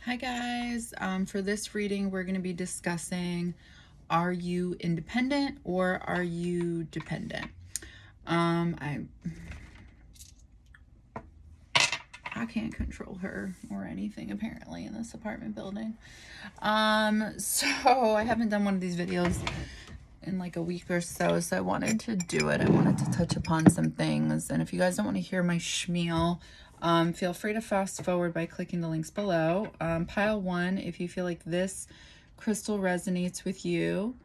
Hi guys, for this reading we're going to be discussing, are you independent or are you dependent? I can't control her or anything apparently in this apartment building. So I haven't done one of these videos in like a week or so I wanted to do it. I wanted to touch upon some things, and if you guys don't want to hear my schmeal, feel free to fast forward by clicking the links below. Pile 1, if you feel like this crystal resonates with you,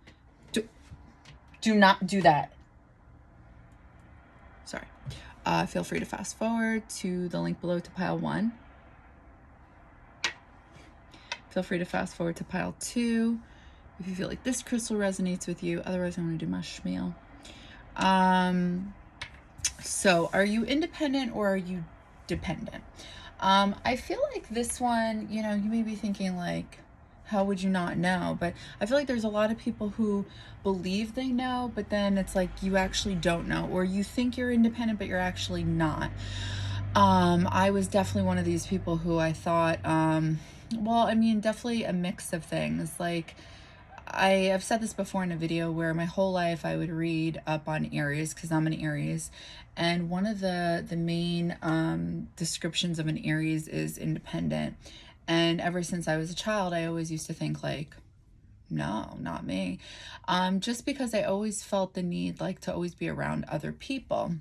do not do that. Sorry. Feel free to fast forward to the link below to pile 1. Feel free to fast forward to pile 2 if you feel like this crystal resonates with you. Otherwise, I'm going to do my schmeal. So are you independent or are you dependent? I feel like this one, you may be thinking like, how would you not know? But I feel like there's a lot of people who believe they know, but then it's like you actually don't know, or you think you're independent, but you're actually not. I was definitely one of these people who I thought, definitely a mix of things. Like, I have said this before in a video where my whole life I would read up on Aries because I'm an Aries, and one of the main descriptions of an Aries is independent. And ever since I was a child, I always used to think like, no, not me, just because I always felt the need like to always be around other people.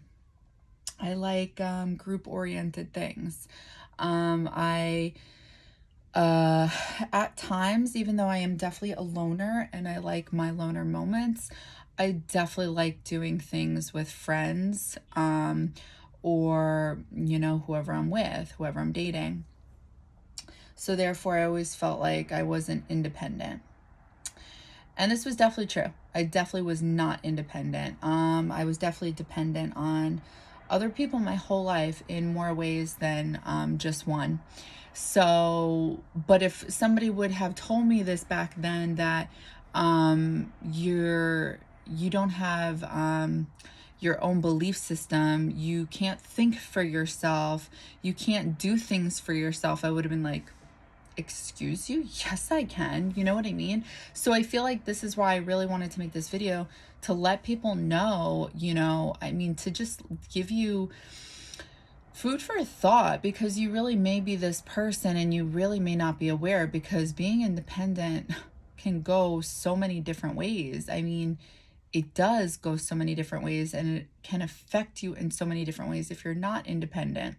I like group-oriented things. At times, even though I am definitely a loner and I like my loner moments, I definitely like doing things with friends, or, whoever I'm with, whoever I'm dating. So therefore, I always felt like I wasn't independent. And this was definitely true. I definitely was not independent. I was definitely dependent on other people my whole life in more ways than just one. So, but if somebody would have told me this back then, that you don't have your own belief system, you can't think for yourself, you can't do things for yourself, I would have been like, excuse you? Yes, I can. You know what I mean? So I feel like this is why I really wanted to make this video, to let people know, to just give you food for thought, because you really may be this person and you really may not be aware, because being independent can go so many different ways. I mean, it does go so many different ways, and it can affect you in so many different ways if you're not independent.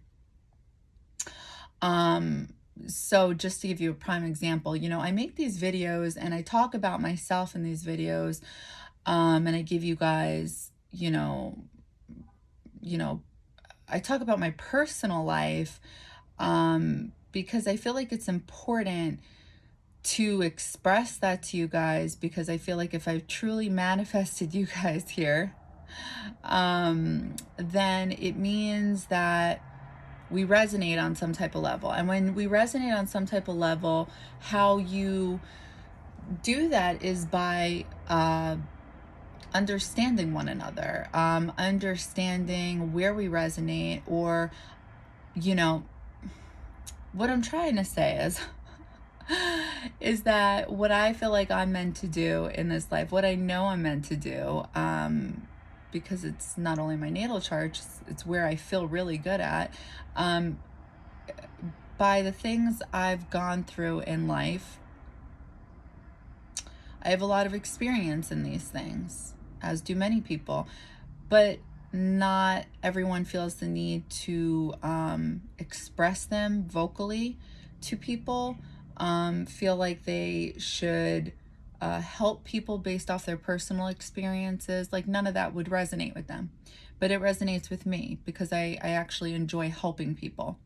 So just to give you a prime example, I make these videos and I talk about myself in these videos, and I give you guys, I talk about my personal life, because I feel like it's important to express that to you guys, because I feel like if I've truly manifested you guys here, then it means that we resonate on some type of level. And when we resonate on some type of level, how you do that is by understanding one another, understanding where we resonate, or, what I'm trying to say is that what I feel like I'm meant to do in this life, what I know I'm meant to do, because it's not only my natal chart, it's where I feel really good at, by the things I've gone through in life. I have a lot of experience in these things, as do many people, but not everyone feels the need to express them vocally to people, feel like they should help people based off their personal experiences. Like, none of that would resonate with them, but it resonates with me because I actually enjoy helping people.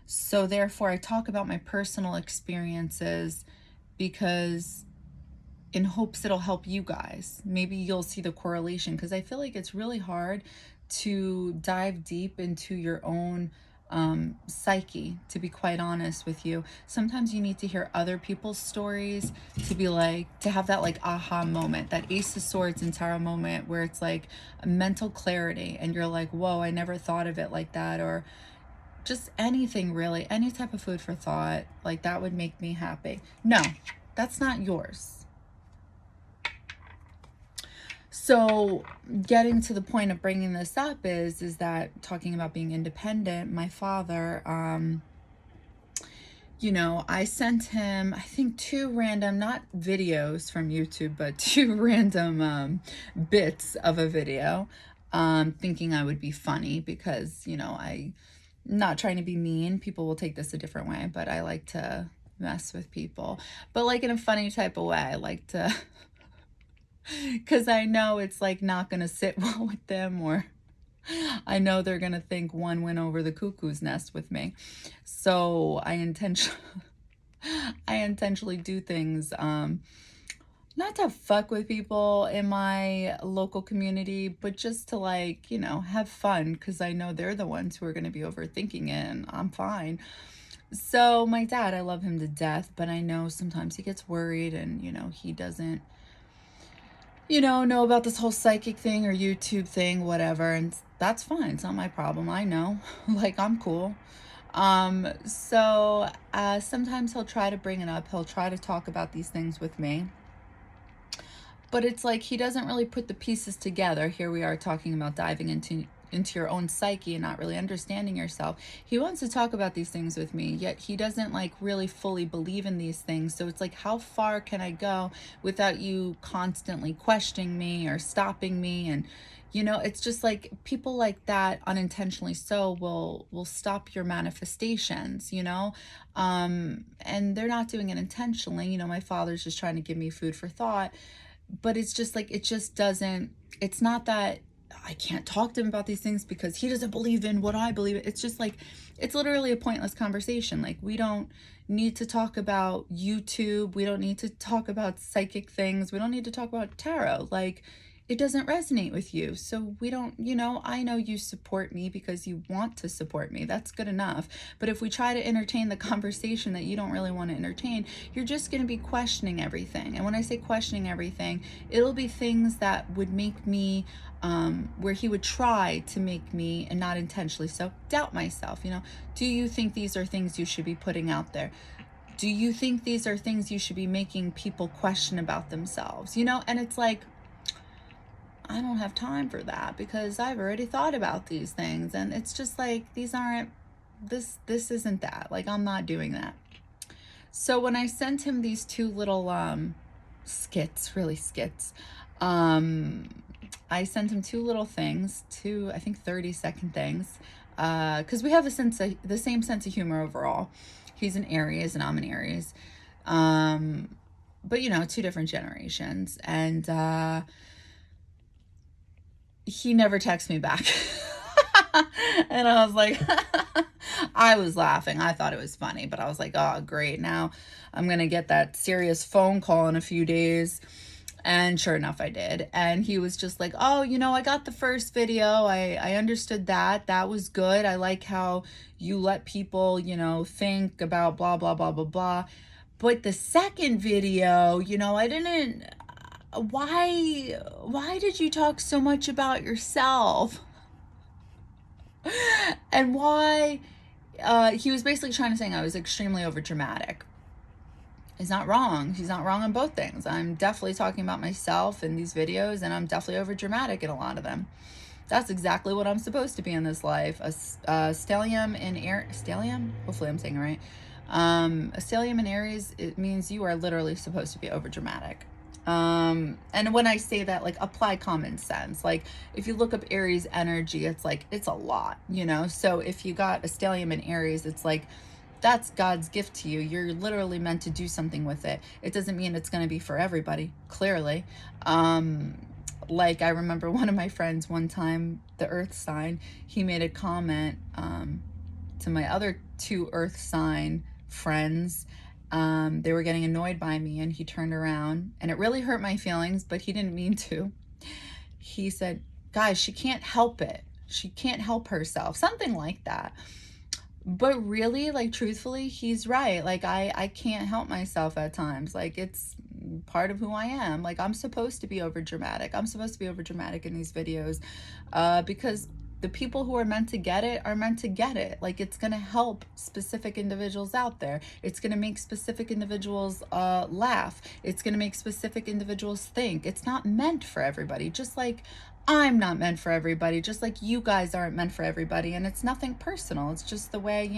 So therefore, I talk about my personal experiences because in hopes it'll help you guys. Maybe you'll see the correlation, because I feel like it's really hard to dive deep into your own psyche, to be quite honest with you. Sometimes you need to hear other people's stories to be like, to have that like aha moment, that Ace of Swords and Tarot moment, where it's like a mental clarity and you're like, whoa, I never thought of it like that. Or just anything really, any type of food for thought, like that would make me happy. No, that's not yours. So getting to the point of bringing this up is that talking about being independent, my father, you know, I sent him, I think, two random, not videos from YouTube, but two random bits of a video, thinking I would be funny because, you know, I'm not trying to be mean. People will take this a different way, but I like to mess with people, but like in a funny type of way. I like to, because I know it's like not going to sit well with them, or I know they're going to think one went over the cuckoo's nest with me. So I intentionally do things not to fuck with people in my local community, but just to, like, you know, have fun, because I know they're the ones who are going to be overthinking it, and I'm fine. So my dad, I love him to death, but I know sometimes he gets worried, and, you know, he doesn't, you know about this whole psychic thing or YouTube thing, whatever, and that's fine. It's not my problem. I know. Like, I'm cool. So sometimes he'll try to bring it up. He'll try to talk about these things with me. But it's like he doesn't really put the pieces together. Here we are talking about diving into your own psyche and not really understanding yourself. He wants to talk about these things with me, yet he doesn't like really fully believe in these things. So it's like, how far can I go without you constantly questioning me or stopping me? And you know, it's just like people like that, unintentionally so, will stop your manifestations, you know. And they're not doing it intentionally. You know, my father's just trying to give me food for thought, but it's just like, it just doesn't, it's not that I can't talk to him about these things because he doesn't believe in what I believe in. It's just like, it's literally a pointless conversation. Like, we don't need to talk about YouTube. We don't need to talk about psychic things. We don't need to talk about tarot. Like, it doesn't resonate with you. So we don't, you know, I know you support me because you want to support me. That's good enough. But if we try to entertain the conversation that you don't really want to entertain, you're just going to be questioning everything. And when I say questioning everything, it'll be things that would make me, where he would try to make me, and not intentionally so, doubt myself. You know, do you think these are things you should be putting out there? Do you think these are things you should be making people question about themselves? You know, and it's like, I don't have time for that because I've already thought about these things, and it's just like, these aren't, this isn't that. Like, I'm not doing that. So when I sent him these two little skits, really skits, I sent him two little things, two, I think, 30-second things, because we have the same sense of humor overall. He's an Aries and I'm an Aries, but you know, two different generations. And he never texts me back. And I was like, I was laughing. I thought it was funny, but I was like, oh, great. Now I'm going to get that serious phone call in a few days. And sure enough, I did. And he was just like, oh, you know, I got the first video. I understood that. That was good. I like how you let people, you know, think about blah, blah, blah, blah, blah. But the second video, you know, I didn't, why did you talk so much about yourself? And why, he was basically trying to say I was extremely overdramatic. He's not wrong. He's not wrong on both things. I'm definitely talking about myself in these videos, and I'm definitely overdramatic in a lot of them. That's exactly what I'm supposed to be in this life. A stellium in stellium? Hopefully I'm saying it right. A stellium in Aries, it means you are literally supposed to be overdramatic. And when I say that, like, apply common sense. Like, if you look up Aries energy, it's like, it's a lot, you know? So if you got a stellium in Aries, it's like, that's God's gift to you. You're literally meant to do something with it. It doesn't mean it's going to be for everybody, clearly. Like, I remember one of my friends one time, the earth sign, he made a comment, to my other two earth sign friends. They were getting annoyed by me, and he turned around, and it really hurt my feelings, but he didn't mean to. He said, guys, she can't help it. She can't help herself. Something like that. But really, like, truthfully, he's right. Like, I can't help myself at times. Like, it's part of who I am. Like, I'm supposed to be over dramatic. I'm supposed to be over dramatic in these videos, because the people who are meant to get it are meant to get it. Like, it's going to help specific individuals out there. It's going to make specific individuals laugh. It's going to make specific individuals think. It's not meant for everybody. Just like I'm not meant for everybody, just like you guys aren't meant for everybody. And it's nothing personal. It's just the way,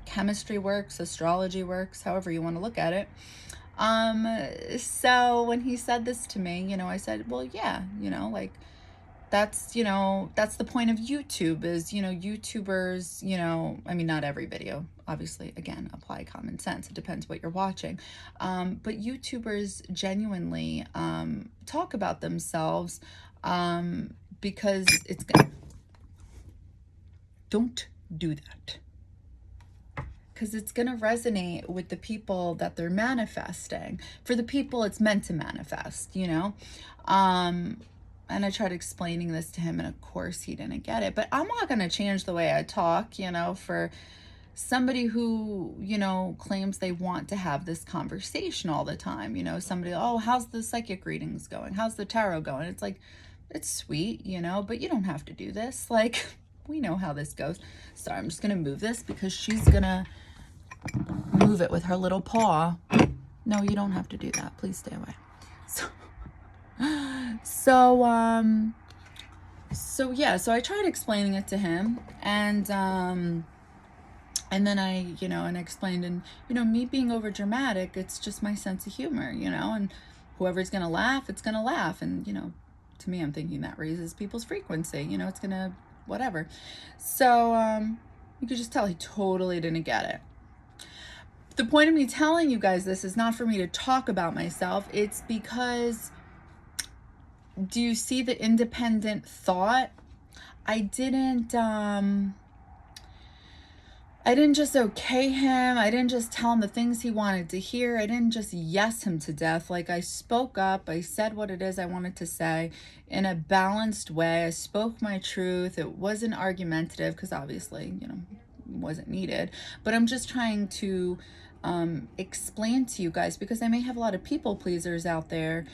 chemistry works, astrology works, however you want to look at it. So when he said this to me, I said, well, yeah, like, that's the point of YouTube is, YouTubers, I mean, not every video, obviously, again, apply common sense. It depends what you're watching. But YouTubers genuinely talk about themselves because it's good. Don't do that. Because it's going to resonate with the people that they're manifesting. For the people it's meant to manifest, and I tried explaining this to him, and of course he didn't get it. But I'm not going to change the way I talk, for somebody who, claims they want to have this conversation all the time. Somebody, oh, how's the psychic readings going? How's the tarot going? It's like, it's sweet, but you don't have to do this. Like, we know how this goes. Sorry, I'm just going to move this because she's going to move it with her little paw. No, you don't have to do that. Please stay away. So I tried explaining it to him, and then I, and explained, and, me being over dramatic, it's just my sense of humor, and whoever's going to laugh, it's going to laugh. And, to me, I'm thinking that raises people's frequency, it's going to, whatever. So, you could just tell he totally didn't get it. The point of me telling you guys this is not for me to talk about myself. It's because, do you see the independent thought? I didn't just okay him. I didn't just tell him the things he wanted to hear. I didn't just yes him to death. Like, I spoke up. I said what it is I wanted to say in a balanced way. I spoke my truth. It wasn't argumentative because obviously, it wasn't needed. But I'm just trying to explain to you guys, because I may have a lot of people pleasers out there,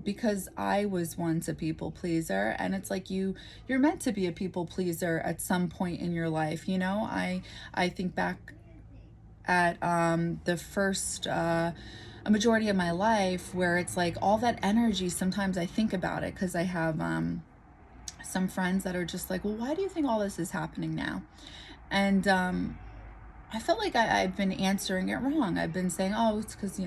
because I was once a people pleaser, and it's like you're meant to be a people pleaser at some point in your life. I think back at the first a majority of my life, where it's like all that energy, sometimes I think about it because I have some friends that are just like, well, why do you think all this is happening now? And I felt like I've been answering it wrong. I've been saying, oh, it's because,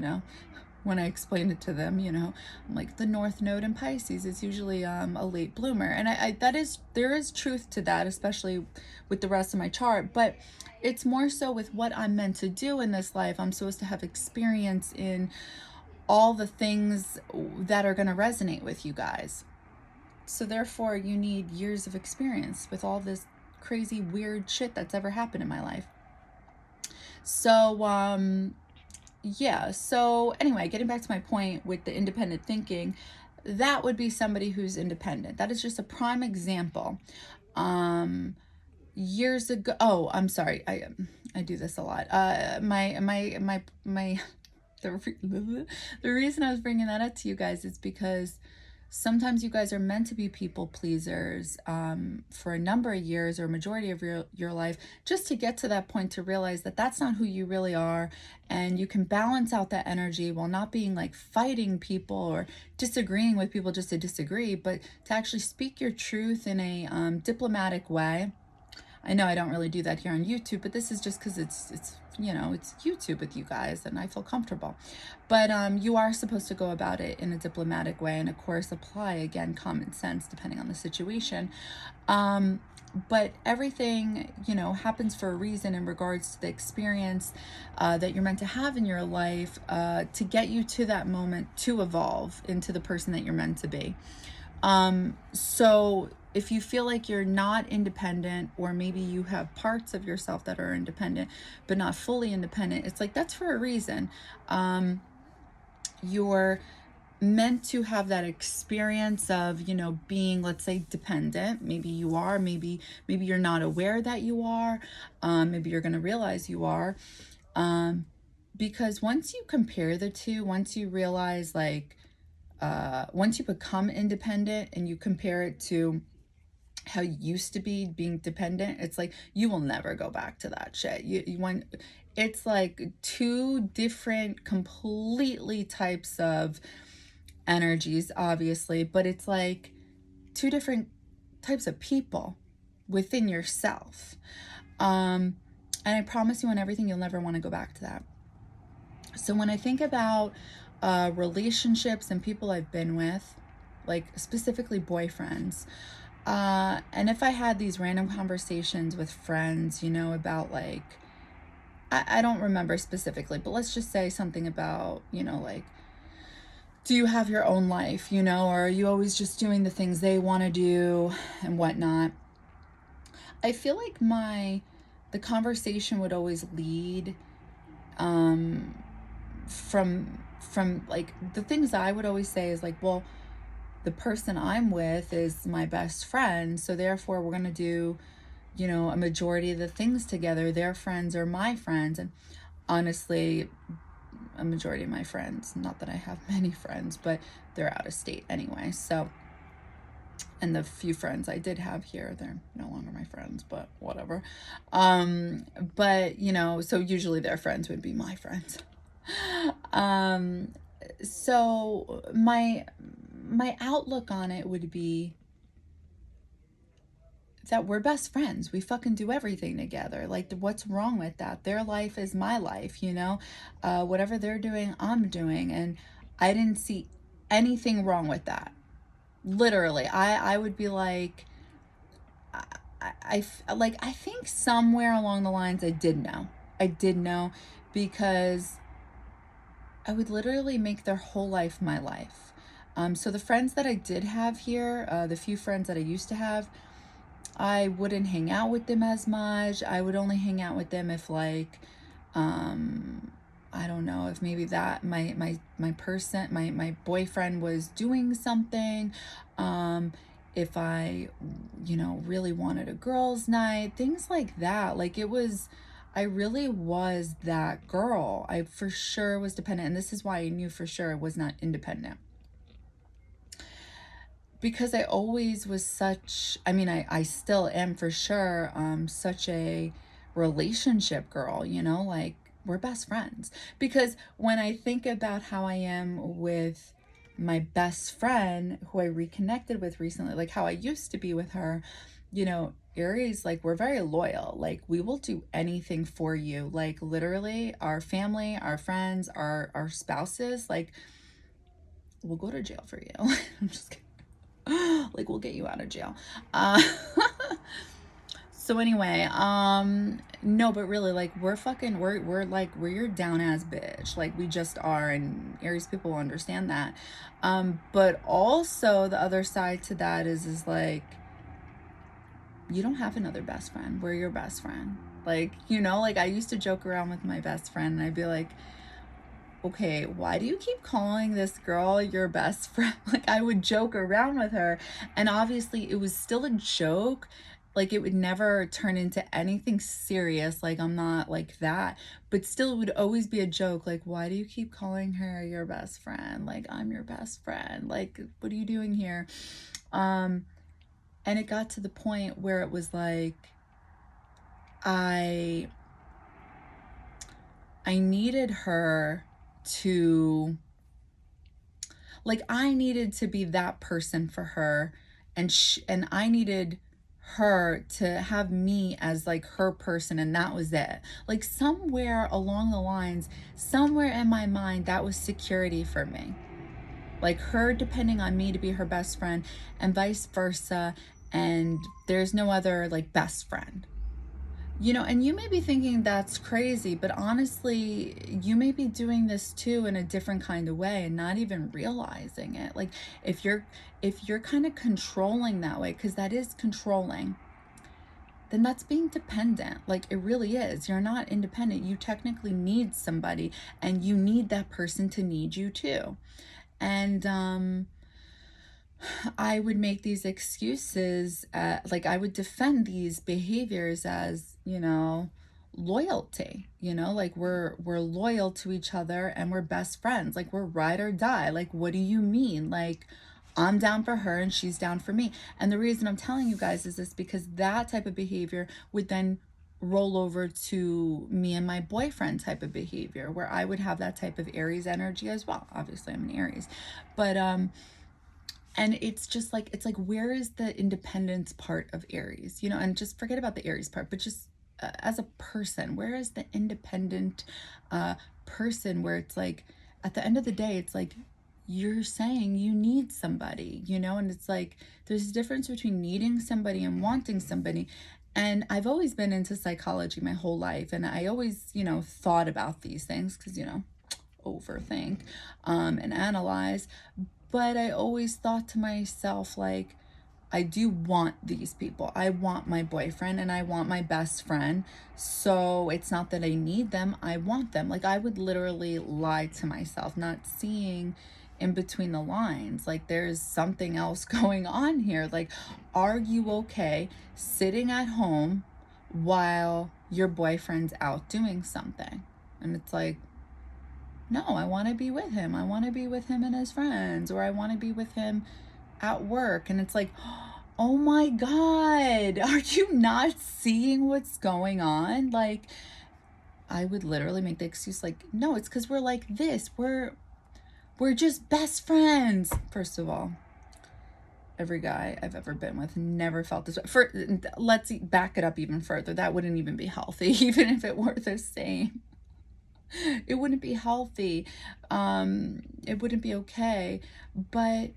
when I explained it to them, I'm like, the North Node in Pisces is usually a late bloomer. And there is truth to that, especially with the rest of my chart. But it's more so with what I'm meant to do in this life. I'm supposed to have experience in all the things that are going to resonate with you guys. So therefore, you need years of experience with all this crazy, weird shit that's ever happened in my life. So, so anyway, getting back to my point with the independent thinking, that would be somebody who's independent. That is just a prime example. Years ago, oh, I'm sorry, I do this a lot. The reason I was bringing that up to you guys is because sometimes you guys are meant to be people pleasers for a number of years or a majority of your life, just to get to that point to realize that that's not who you really are. And you can balance out that energy while not being like fighting people or disagreeing with people just to disagree, but to actually speak your truth in a diplomatic way. I know I don't really do that here on YouTube, but this is just because it's YouTube with you guys and I feel comfortable. But you are supposed to go about it in a diplomatic way, and of course apply, again, common sense depending on the situation. But everything, happens for a reason in regards to the experience that you're meant to have in your life to get you to that moment to evolve into the person that you're meant to be. So if you feel like you're not independent, or maybe you have parts of yourself that are independent but not fully independent, it's like that's for a reason. You're meant to have that experience of, being, let's say, dependent. Maybe you are, maybe you're not aware that you are, maybe you're going to realize you are, because once you compare the two, once you realize, like, once you become independent and you compare it to how you used to be being dependent, it's like you will never go back to that shit. You want, it's like two different completely types of energies, obviously, but it's like two different types of people within yourself. And I promise you on everything, you'll never want to go back to that. So when I think about relationships and people I've been with, like specifically boyfriends, and if I had these random conversations with friends, you know, about like, I don't remember specifically, but let's just say something about, you know, like, do you have your own life, you know, or are you always just doing the things they want to do and whatnot? I feel like the conversation would always lead um, from like the things I would always say is like, well, the person I'm with is my best friend, so therefore we're going to do, you know, a majority of the things together. Their friends are my friends. And honestly, a majority of my friends, not that I have many friends, but they're out of state anyway. So, and the few friends I did have here, they're no longer my friends, but whatever. But you know, so usually their friends would be my friends. um so my outlook on it would be that we're best friends. We fucking do everything together. Like, what's wrong with that? Their life is my life, you know? Whatever they're doing, I'm doing. And I didn't see anything wrong with that. Literally, I would be like, I think somewhere along the lines I did know. I did know because I would literally make their whole life my life. So the friends that I did have here, the few friends that I used to have, I wouldn't hang out with them as much. I would only hang out with them if like, I don't know, if maybe that my boyfriend was doing something, if I, you know, really wanted a girls' night, things like that. Like it was, I really was that girl. I for sure was dependent, and this is why I knew for sure I was not independent. Because I always was such, I mean, I still am for sure, such a relationship girl, you know, like we're best friends. Because when I think about how I am with my best friend who I reconnected with recently, like how I used to be with her, you know, Aries, like we're very loyal. Like we will do anything for you. Like literally our family, our friends, our spouses, like we'll go to jail for you. I'm just kidding. Like we'll get you out of jail. uh so anyway, no, but really, like we're fucking, we're like, we're your down ass bitch, like we just are, and Aries people will understand that. But also the other side to that is like, you don't have another best friend, we're your best friend. Like, you know, like I used to joke around with my best friend and I'd be like, okay, why do you keep calling this girl your best friend? Like I would joke around with her, and obviously it was still a joke. Like it would never turn into anything serious. Like I'm not like that, but still it would always be a joke. Like, why do you keep calling her your best friend? Like I'm your best friend. Like what are you doing here? Um and it got to the point where it was like I I needed her to, like I needed to be that person for her, and I needed her to have me as like her person, and that was it. Like somewhere along the lines, somewhere in my mind, that was security for me. Like her depending on me to be her best friend and vice versa, and there's no other like best friend. You know, and you may be thinking that's crazy, but honestly, you may be doing this too in a different kind of way and not even realizing it. Like if you're kind of controlling that way, because that is controlling, then that's being dependent. Like it really is. You're not independent. You technically need somebody, and you need that person to need you too. And I would make these excuses, like I would defend these behaviors as, you know, loyalty. You know, like we're loyal to each other and we're best friends. Like we're ride or die. Like what do you mean? Like I'm down for her and she's down for me. And the reason I'm telling you guys is this because that type of behavior would then roll over to me and my boyfriend type of behavior, where I would have that type of Aries energy as well. Obviously I'm an Aries, but and it's just like, it's like, where is the independence part of Aries, you know? And just forget about the Aries part, but just as a person, where is the independent person, where it's like, at the end of the day, it's like, you're saying you need somebody, you know? And it's like, there's a difference between needing somebody and wanting somebody. And I've always been into psychology my whole life. And I always, you know, thought about these things because, you know, overthink and analyze. But I always thought to myself, like, I do want these people. I want my boyfriend and I want my best friend. So it's not that I need them, I want them. Like, I would literally lie to myself, not seeing in between the lines. Like, there's something else going on here. Like, are you okay sitting at home while your boyfriend's out doing something? And it's like, no, I want to be with him. I want to be with him and his friends, or I want to be with him at work. And it's like, oh my God, are you not seeing what's going on? Like, I would literally make the excuse, like, no, it's because we're like this. We're just best friends. First of all, every guy I've ever been with never felt this way. Let's back it up even further. That wouldn't even be healthy, even if it were the same. It wouldn't be healthy. It wouldn't be okay. But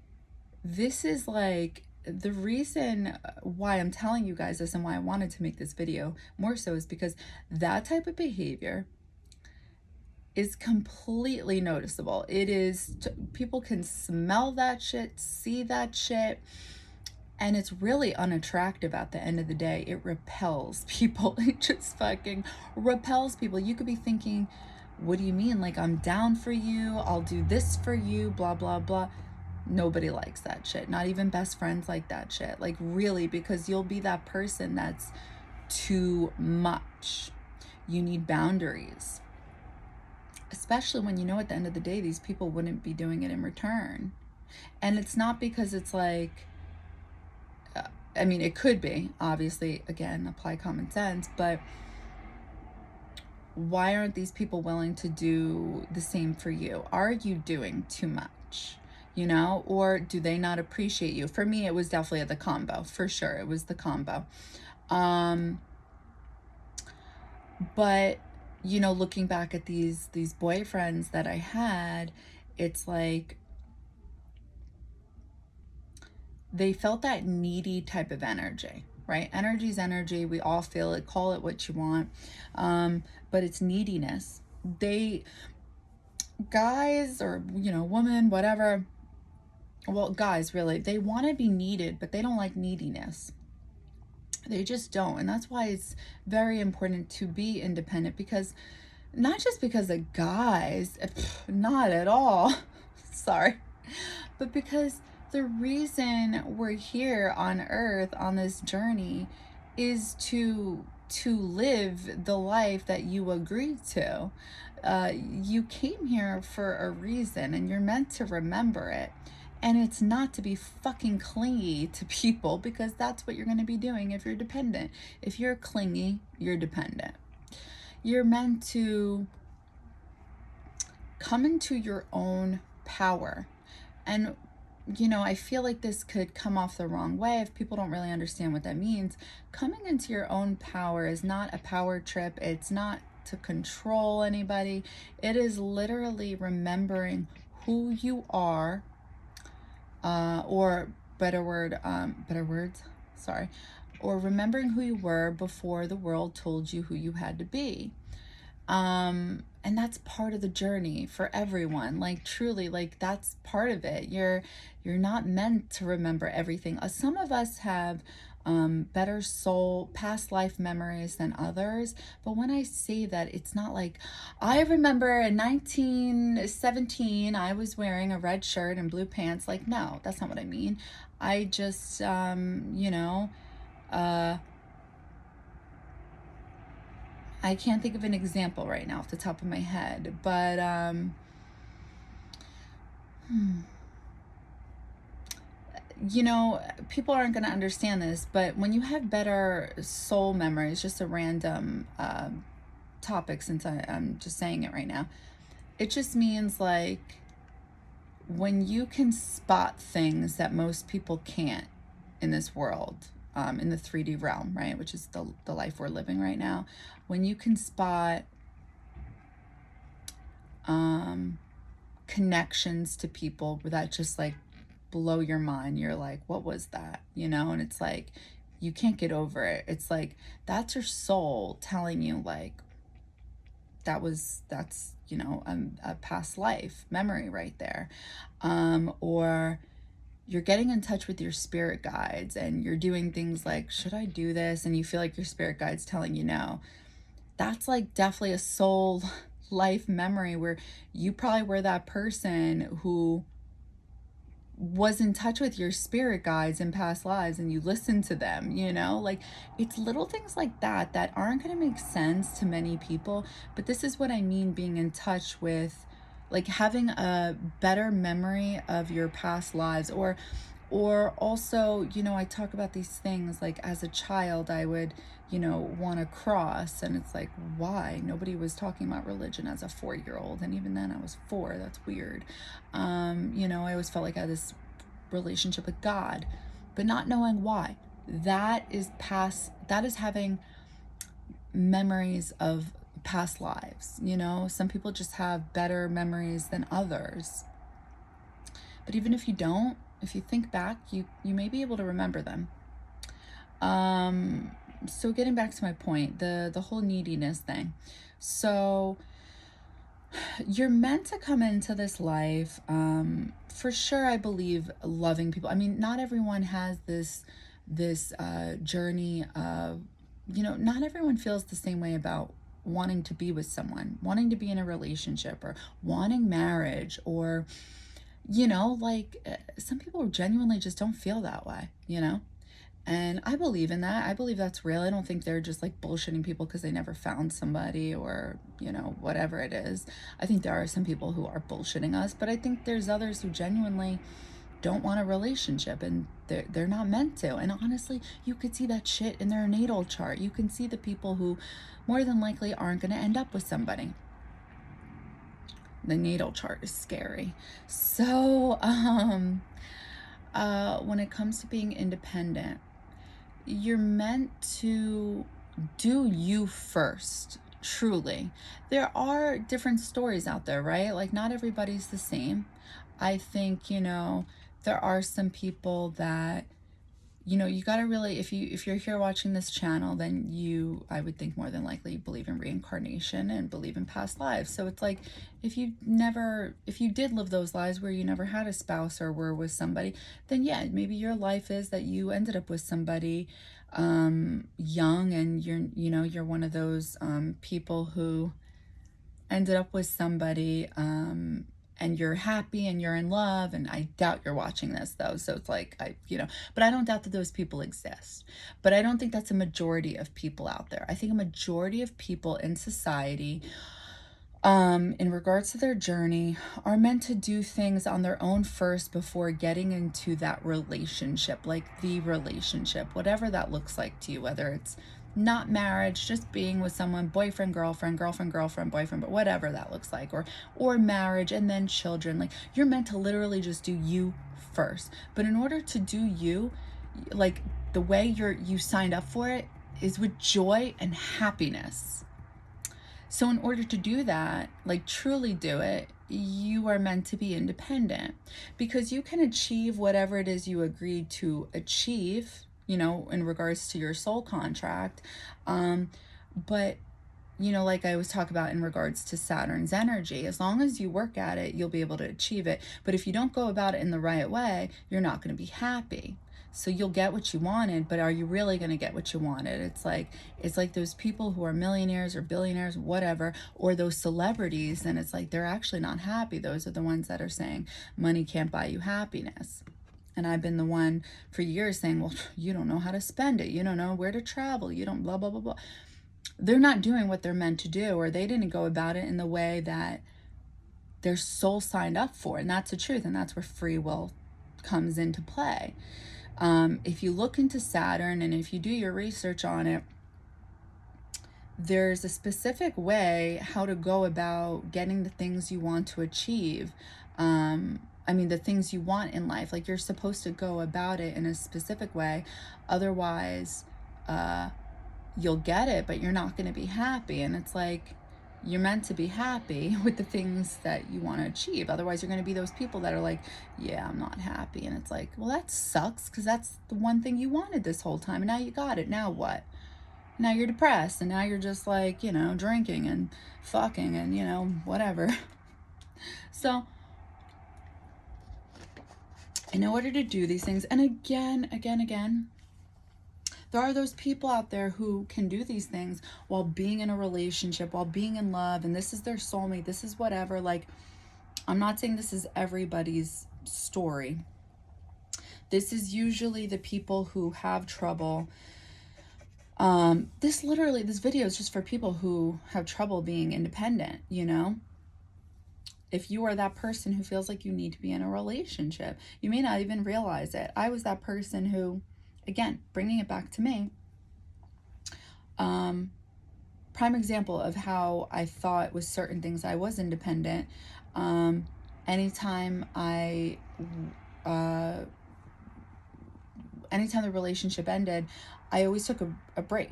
this is like the reason why I'm telling you guys this and why I wanted to make this video more so is because that type of behavior is completely noticeable. It is, people can smell that shit, see that shit, and it's really unattractive at the end of the day. It repels people. It just fucking repels people. You could be thinking, what do you mean? Like, I'm down for you, I'll do this for you, blah, blah, blah. Nobody likes that shit. Not even best friends like that shit. Like, really, because you'll be that person that's too much. You need boundaries. Especially when you know at the end of the day, these people wouldn't be doing it in return. And it's not because it's like, I mean, it could be, obviously, again, apply common sense, but why aren't these people willing to do the same for you? Are you doing too much? You know, or do they not appreciate you? For me, it was definitely the combo, for sure. It was the combo. But, you know, looking back at these boyfriends that I had, it's like they felt that needy type of energy, right? Energy's energy. We all feel it. Call it what you want. But it's neediness. Guys, or, you know, women, whatever, well, guys, really, they want to be needed, but they don't like neediness. They just don't. And that's why it's very important to be independent, because not just because of guys, not at all, sorry, but because the reason we're here on earth on this journey is to live the life that you agreed to. You came here for a reason, and you're meant to remember it. And it's not to be fucking clingy to people, because that's what you're going to be doing if you're dependent. If you're clingy, you're dependent. You're meant to come into your own power. And, you know, I feel like this could come off the wrong way if people don't really understand what that means. Coming into your own power is not a power trip. It's not to control anybody. It is literally remembering who you are, or better words, sorry, or remembering who you were before the world told you who you had to be. And that's part of the journey for everyone. Like, truly, like, that's part of it. You're not meant to remember everything. Some of us have better soul past life memories than others, but when I say that, it's not like I remember in 1917 I was wearing a red shirt and blue pants. Like, no, that's not what I mean. I just you know, I can't think of an example right now off the top of my head, but you know, people aren't going to understand this, but when you have better soul memories, just a random topic since I'm just saying it right now, it just means like when you can spot things that most people can't in this world, in the 3D realm, right, which is the life we're living right now, when you can spot connections to people that just like blow your mind, you're like, what was that, you know? And it's like you can't get over it. It's like that's your soul telling you like that's you know, a past life memory right there. Or you're getting in touch with your spirit guides and you're doing things like, should I do this? And you feel like your spirit guide's telling you no. That's like definitely a soul life memory where you probably were that person who was in touch with your spirit guides in past lives and you listened to them, you know? Like it's little things like that that aren't going to make sense to many people, but this is what I mean being in touch with, like having a better memory of your past lives. Or also, you know, I talk about these things like as a child I would, you know, want to cross, and it's like, why? Nobody was talking about religion as a 4-year-old, and even then I was 4. That's weird. You know, I always felt like I had this relationship with God, but not knowing why. That is having memories of past lives. You know, some people just have better memories than others, but even if you don't, if you think back, you may be able to remember them. So getting back to my point, the whole neediness thing. So you're meant to come into this life, for sure, I believe, loving people. I mean, not everyone has this journey of, you know, not everyone feels the same way about wanting to be with someone, wanting to be in a relationship, or wanting marriage, or, you know, like some people genuinely just don't feel that way, you know? And I believe in that. I believe that's real. I don't think they're just like bullshitting people because they never found somebody, or, you know, whatever it is. I think there are some people who are bullshitting us, but I think there's others who genuinely don't want a relationship, and they're not meant to. And honestly, you could see that shit in their natal chart. You can see the people who more than likely aren't going to end up with somebody. The natal chart is scary. So, when it comes to being independent, you're meant to do you first, truly. There are different stories out there, right? Like, not everybody's the same. I think, you know, there are some people that, you know, you got to really, if you're here watching this channel, then you, I would think more than likely believe in reincarnation and believe in past lives. So it's like, if you did live those lives where you never had a spouse or were with somebody, then yeah, maybe your life is that you ended up with somebody young, and you're one of those people who ended up with somebody, and you're happy and you're in love. And I doubt you're watching this though, so it's like, but I don't doubt that those people exist. But I don't think that's a majority of people out there. I think a majority of people in society, in regards to their journey, are meant to do things on their own first before getting into that relationship, like the relationship, whatever that looks like to you, whether it's not marriage, just being with someone, boyfriend, girlfriend, boyfriend, but whatever that looks like, or marriage and then children. Like, you're meant to literally just do you first. But in order to do you, like, the way you signed up for it is with joy and happiness. So in order to do that, like truly do it, you are meant to be independent, because you can achieve whatever it is you agreed to achieve, you know, in regards to your soul contract. But, you know, like I was talking about in regards to Saturn's energy, as long as you work at it, you'll be able to achieve it. But if you don't go about it in the right way, you're not going to be happy. So you'll get what you wanted, but are you really going to get what you wanted? It's like those people who are millionaires or billionaires, whatever, or those celebrities, and it's like they're actually not happy. Those are the ones that are saying money can't buy you happiness. And I've been the one for years saying, well, you don't know how to spend it. You don't know where to travel. You don't blah, blah, blah, blah. They're not doing what they're meant to do, or they didn't go about it in the way that their soul signed up for. And that's the truth. And that's where free will comes into play. If you look into Saturn and if you do your research on it, there's a specific way how to go about getting the things you want to achieve. The things you want in life. Like, you're supposed to go about it in a specific way. Otherwise, you'll get it, but you're not going to be happy. And it's like, you're meant to be happy with the things that you want to achieve. Otherwise, you're going to be those people that are like, yeah, I'm not happy. And it's like, well, that sucks, because that's the one thing you wanted this whole time. And now you got it. Now what? Now you're depressed. And now you're just like, drinking and fucking and, whatever. So in order to do these things, and again, there are those people out there who can do these things while being in a relationship, while being in love, and this is their soulmate, this is whatever. Like, I'm not saying this is everybody's story. This is usually the people who have trouble. This video is just for people who have trouble being independent, If you are that person who feels like you need to be in a relationship, you may not even realize it. I was that person who, again, bringing it back to me, prime example of how I thought with certain things I was independent. Anytime the relationship ended, I always took a break,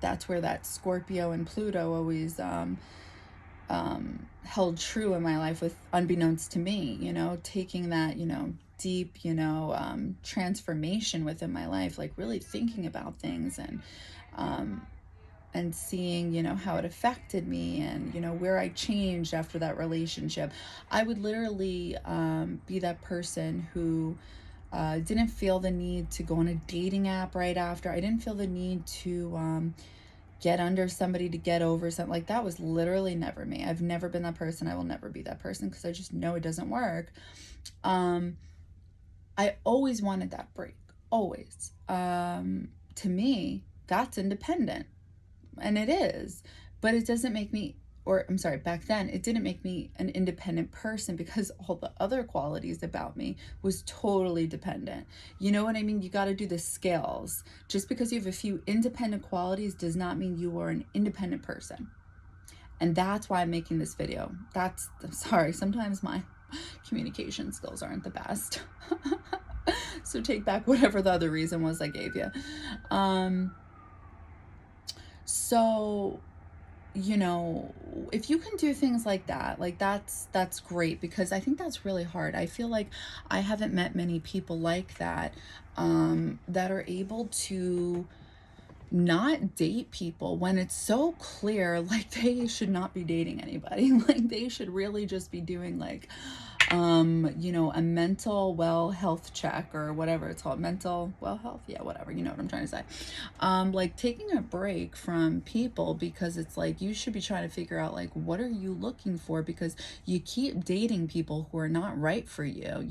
That's where that Scorpio and Pluto always held true in my life, with, unbeknownst to me, taking that, deep, transformation within my life, like really thinking about things and seeing, how it affected me and, where I changed after that relationship. I would literally be that person who didn't feel the need to go on a dating app right after. I didn't feel the need to get under somebody to get over something. Like, that was literally never me. I've never been that person. I will never be that person, because I just know it doesn't work. I always wanted that break. Always. To me, that's independent. And it is. But it doesn't make me, or I'm sorry, back then, it didn't make me an independent person, because all the other qualities about me was totally dependent. You know what I mean? You got to do the scales. Just because you have a few independent qualities does not mean you are an independent person. And that's why I'm making this video. I'm sorry, sometimes my communication skills aren't the best. So take back whatever the other reason was I gave you. So, if you can do things like that, like that's great, because I think that's really hard. I feel like I haven't met many people like that, that are able to not date people when it's so clear, like, they should not be dating anybody. Like, they should really just be doing, like, a mental health check, or whatever it's called, mental health, yeah, whatever, you know what I'm trying to say. Like, taking a break from people, because it's like, you should be trying to figure out, like, what are you looking for, because you keep dating people who are not right for you,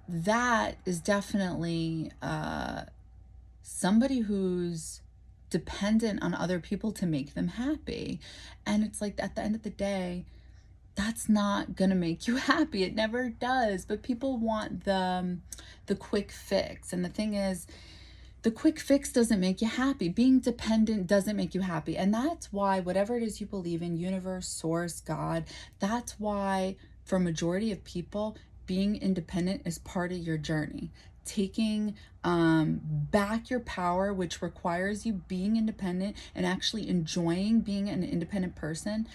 that is definitely somebody who's dependent on other people to make them happy. And it's like, at the end of the day, that's not gonna make you happy. It never does. But people want the quick fix. And the thing is, the quick fix doesn't make you happy. Being dependent doesn't make you happy. And that's why, whatever it is you believe in, universe, source, God, that's why for a majority of people, being independent is part of your journey. Taking back your power, which requires you being independent and actually enjoying being an independent person,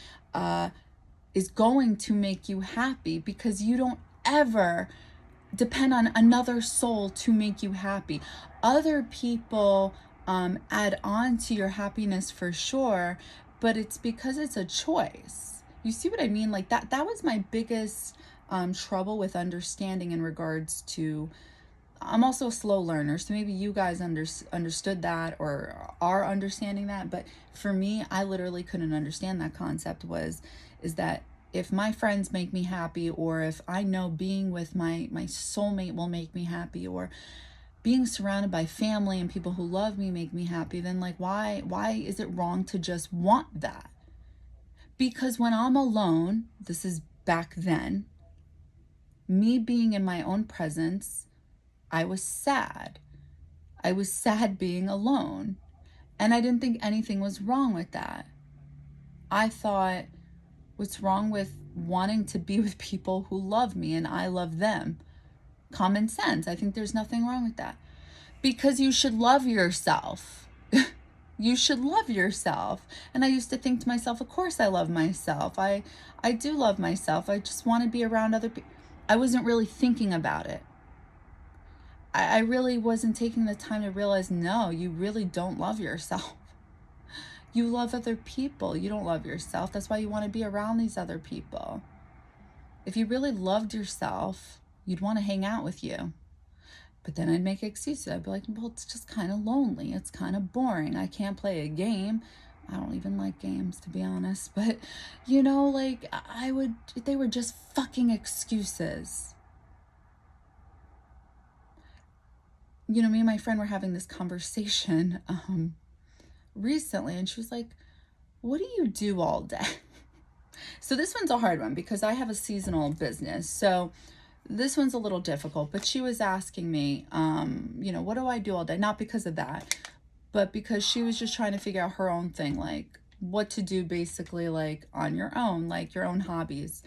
is going to make you happy, because you don't ever depend on another soul to make you happy. Other people add on to your happiness for sure, but it's because it's a choice. You see what I mean? Like, that was my biggest trouble with understanding in regards to, I'm also a slow learner, so maybe you guys understood that or are understanding that, but for me, I literally couldn't understand that concept. Is that if my friends make me happy, or if I know being with my soulmate will make me happy, or being surrounded by family and people who love me make me happy, then, like, why is it wrong to just want that? Because when I'm alone, this is back then, me being in my own presence, I was sad. I was sad being alone. And I didn't think anything was wrong with that. I thought, what's wrong with wanting to be with people who love me and I love them? Common sense. I think there's nothing wrong with that. Because you should love yourself. You should love yourself. And I used to think to myself, of course I love myself. I do love myself. I just want to be around other people. I wasn't really thinking about it. I really wasn't taking the time to realize, no, you really don't love yourself. You love other people. You don't love yourself. That's why you want to be around these other people. If you really loved yourself, you'd want to hang out with you. But then I'd make excuses. I'd be like, well, it's just kind of lonely. It's kind of boring. I can't play a game. I don't even like games, to be honest. But, you know, like, they were just fucking excuses. You know, me and my friend were having this conversation recently, and she was like, what do you do all day? So this one's a hard one because I have a seasonal business. So this one's a little difficult, but she was asking me, you know, what do I do all day? Not because of that, but because she was just trying to figure out her own thing, like what to do basically, like on your own, like your own hobbies.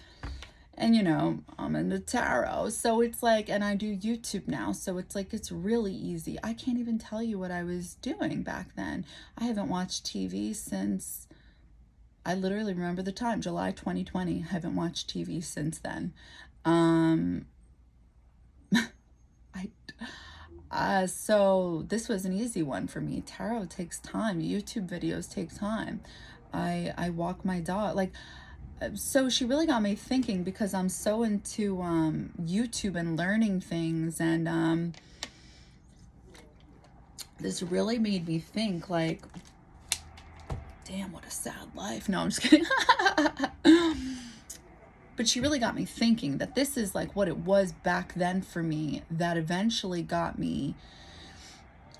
And, you know, I'm into tarot. So it's like, and I do YouTube now. So it's like, it's really easy. I can't even tell you what I was doing back then. I haven't watched TV since, I literally remember the time, July 2020. I haven't watched TV since then. So this was an easy one for me. Tarot takes time. YouTube videos take time. I walk my dog. Like, so she really got me thinking because I'm so into YouTube and learning things, and this really made me think, like, damn, what a sad life. No, I'm just kidding. But she really got me thinking that this is like what it was back then for me that eventually got me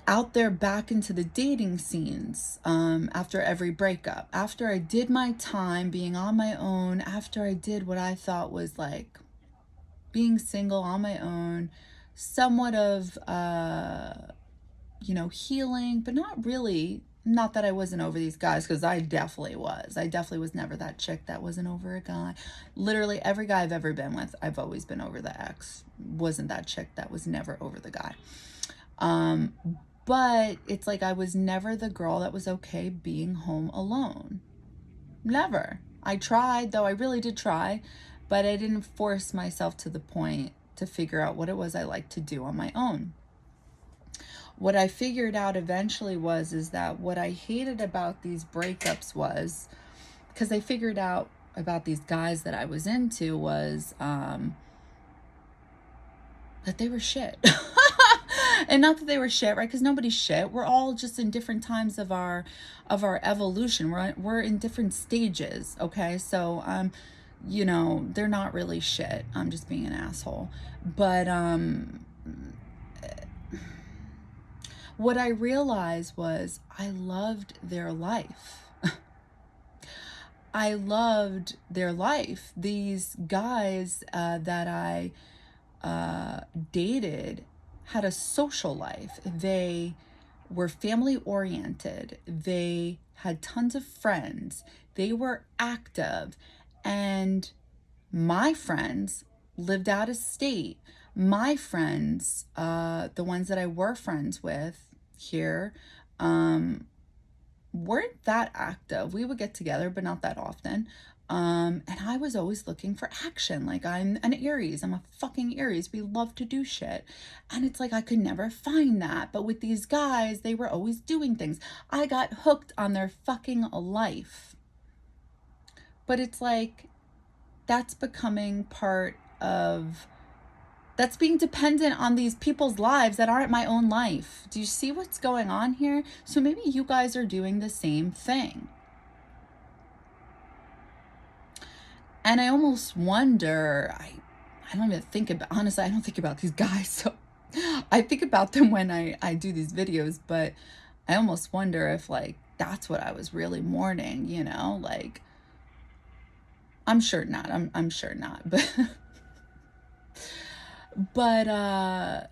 out there back into the dating scenes after every breakup, after I did my time being on my own, after I did what I thought was like being single on my own, somewhat of, you know, healing, but not really. Not that I wasn't over these guys, because I definitely was. I definitely was never that chick that wasn't over a guy. Literally every guy I've ever been with, I've always been over the ex. Wasn't that chick that was never over the guy. But it's like I was never the girl that was okay being home alone. Never. I tried, though I really did try, but I didn't force myself to the point to figure out what it was I liked to do on my own. What I figured out eventually is that what I hated about these breakups was, because I figured out about these guys that I was into, was that they were shit. And not that they were shit, right? Because nobody's shit. We're all just in different times of our evolution. We're in different stages, okay? So you know, they're not really shit. I'm just being an asshole. But what I realized was I loved their life. I loved their life. These guys that I dated had a social life. They were family oriented. They had tons of friends. They were active. And my friends lived out of state. My friends, the ones that I were friends with here, weren't that active. We would get together, but not that often. And I was always looking for action. Like, I'm an Aries. I'm a fucking Aries. We love to do shit. And it's like I could never find that. But with these guys, they were always doing things. I got hooked on their fucking life. But it's like that's becoming part of, that's being dependent on these people's lives that aren't my own life. Do you see what's going on here? So maybe you guys are doing the same thing. And I almost wonder, I don't even think about, honestly, I don't think about these guys. So I think about them when I do these videos, but I almost wonder if, like, that's what I was really mourning, you know, like, I'm sure not. I'm sure not. But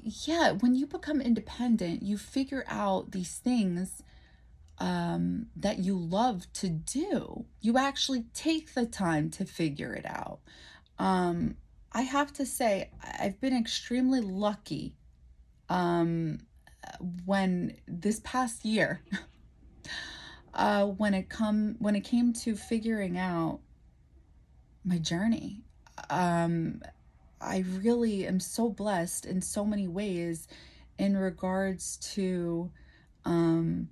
yeah, when you become independent, you figure out these things that you love to do. You actually take the time to figure it out. Um, I have to say, I've been extremely lucky um, when this past year, when it came to figuring out my journey. Um, I really am so blessed in so many ways in regards to um,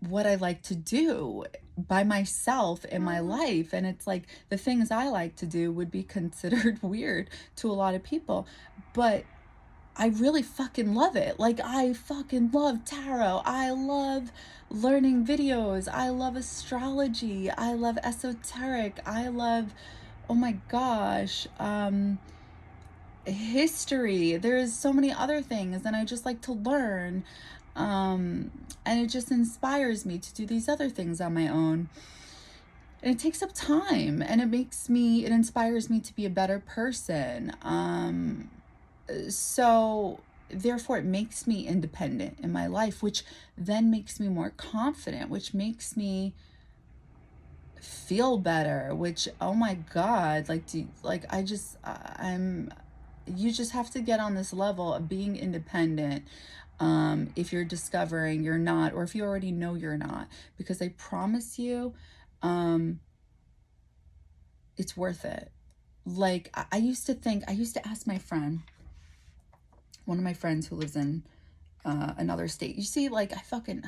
what I like to do by myself in my life. And it's like the things I like to do would be considered weird to a lot of people. But I really fucking love it. Like, I fucking love tarot. I love learning videos. I love astrology. I love esoteric. I love, oh my gosh, history. There's so many other things, and I just like to learn. And it just inspires me to do these other things on my own. And it takes up time, and it inspires me to be a better person. So therefore it makes me independent in my life, which then makes me more confident, which makes me feel better, which, oh my god, I'm you just have to get on this level of being independent, if you're discovering you're not, or if you already know you're not, because I promise you, um it's worth it. Like, I used to ask my friend, one of my friends who lives in another state. You see, like, I fucking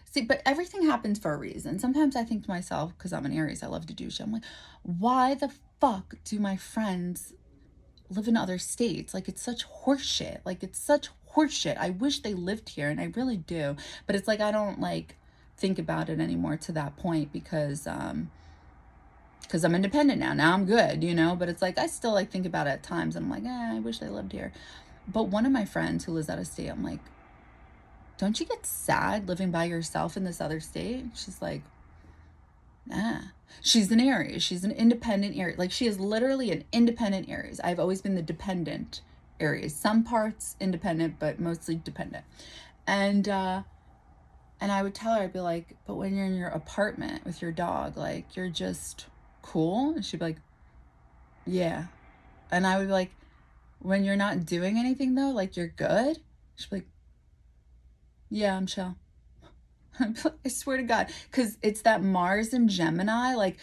see, but everything happens for a reason. Sometimes I think to myself, because I'm an Aries, I love to do shit. I'm like, why the fuck do my friends live in other states? Like, it's such horseshit. Like, it's such horseshit. I wish they lived here, and I really do. But it's like, I don't like think about it anymore to that point, because I'm independent now. Now I'm good, you know. But it's like, I still like think about it at times, and I'm like, I wish they lived here. But one of my friends who lives out of state, I'm like, don't you get sad living by yourself in this other state? She's like, nah. She's an Aries. She's an independent Aries. Like, she is literally an independent Aries. I've always been the dependent Aries. Some parts independent, but mostly dependent. And I would tell her, I'd be like, but when you're in your apartment with your dog, like, you're just cool? And she'd be like, yeah. And I would be like, when you're not doing anything though, like, you're good? She'd be like, yeah, I'm chill. I swear to God, because it's that Mars and Gemini. Like,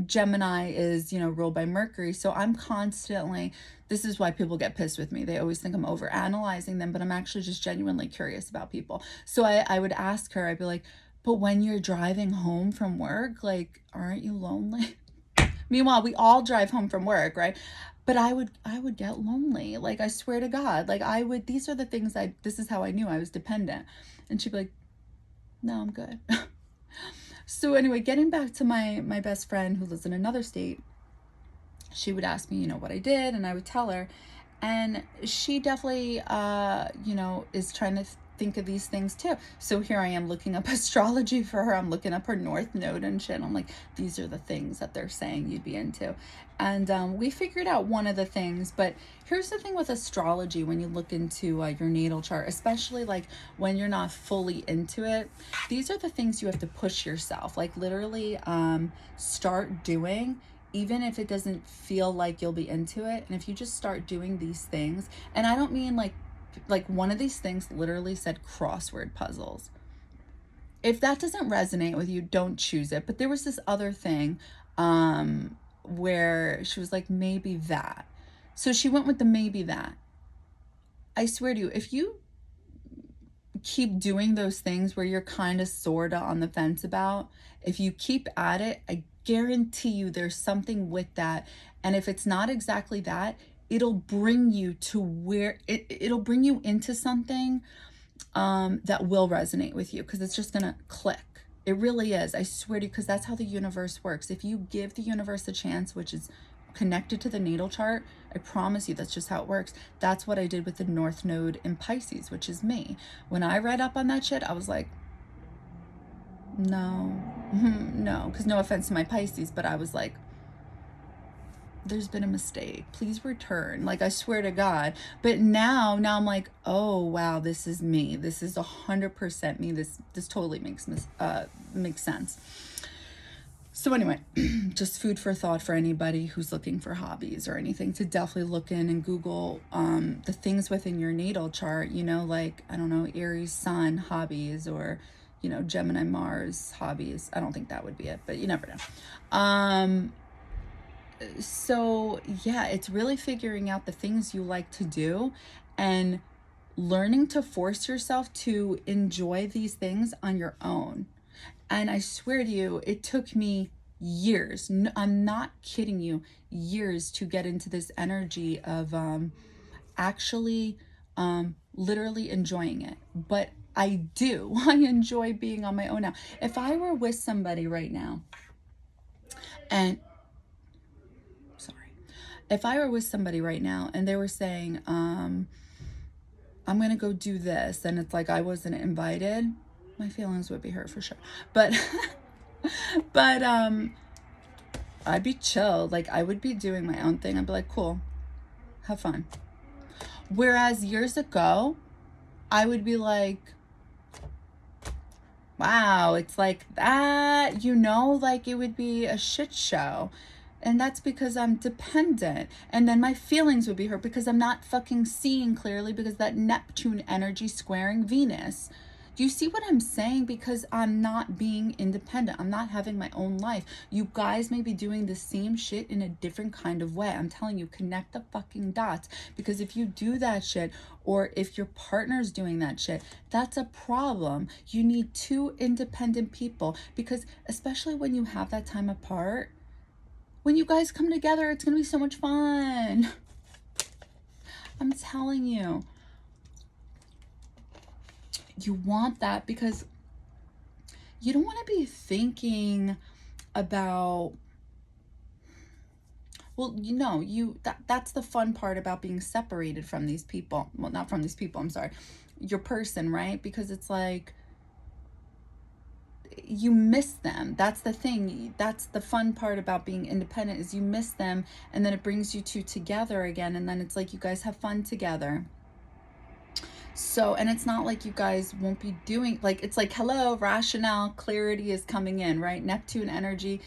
Gemini is, ruled by Mercury. So I'm constantly, this is why people get pissed with me. They always think I'm over analyzing them, but I'm actually just genuinely curious about people. So I would ask her, I'd be like, but when you're driving home from work, like, aren't you lonely? Meanwhile, we all drive home from work, right? But I would get lonely. Like, I swear to God, like, these are the things this is how I knew I was dependent. And she'd be like, no, I'm good. So anyway, getting back to my best friend who lives in another state, she would ask me, what I did, and I would tell her. And she definitely, is trying to think of these things too. So here I am looking up astrology for her. I'm looking up her North Node and shit. I'm like, these are the things that they're saying you'd be into. And we figured out one of the things. But here's the thing with astrology: when you look into your natal chart, especially like when you're not fully into it, these are the things you have to push yourself, like, literally start doing, even if it doesn't feel like you'll be into it. And if you just start doing these things, and I don't mean like one of these things literally said crossword puzzles. If that doesn't resonate with you, don't choose it. But there was this other thing where she was like, maybe that. So she went with the maybe that. I swear to you, if you keep doing those things where you're kind of sort of on the fence about, if you keep at it, I guarantee you there's something with that. And if it's not exactly that, it'll bring you to where it'll bring you into something that will resonate with you, because it's just gonna click. It really is. I swear to you, because that's how the universe works. If you give the universe a chance, which is connected to the natal chart, I promise you that's just how it works. That's what I did with the North Node in Pisces, which is me. When I read up on that shit, I was like, no, No, because no offense to my Pisces, but I was like, there's been a mistake. Please return. Like, I swear to God. But now I'm like, oh wow, this is me. This is 100% me. This totally makes sense. So anyway, just food for thought for anybody who's looking for hobbies or anything, to definitely look in and Google the things within your natal chart, like, I don't know, Aries Sun hobbies, or, Gemini Mars hobbies. I don't think that would be it, but you never know. So yeah, it's really figuring out the things you like to do and learning to force yourself to enjoy these things on your own. And I swear to you, it took me years. I'm not kidding you, years to get into this energy of actually literally enjoying it. But I do. I enjoy being on my own now. If I were with somebody right now, and sorry, if I were with somebody right now and they were saying, I'm going to go do this, and it's like I wasn't invited, my feelings would be hurt for sure. But but I'd be chill. Like, I would be doing my own thing. I'd be like, cool, have fun. Whereas years ago, I would be like, wow, it's like that, like it would be a shit show. And that's because I'm dependent. And then my feelings would be hurt because I'm not fucking seeing clearly, because that Neptune energy squaring Venus. Do you see what I'm saying? Because I'm not being independent. I'm not having my own life. You guys may be doing the same shit in a different kind of way. I'm telling you, connect the fucking dots. Because if you do that shit, or if your partner's doing that shit, that's a problem. You need two independent people. Because especially when you have that time apart, when you guys come together, it's going to be so much fun. I'm telling you. You want that, because you don't want to be thinking about, well, that's the fun part about being separated from these people. Well, not from these people, I'm sorry. Your person, right? Because it's like, you miss them. That's the thing. That's the fun part about being independent, is you miss them, and then it brings you two together again, and then it's like you guys have fun together. So, and it's not like you guys won't be doing, like, it's like, hello, rationale, clarity is coming in, right? Neptune energy,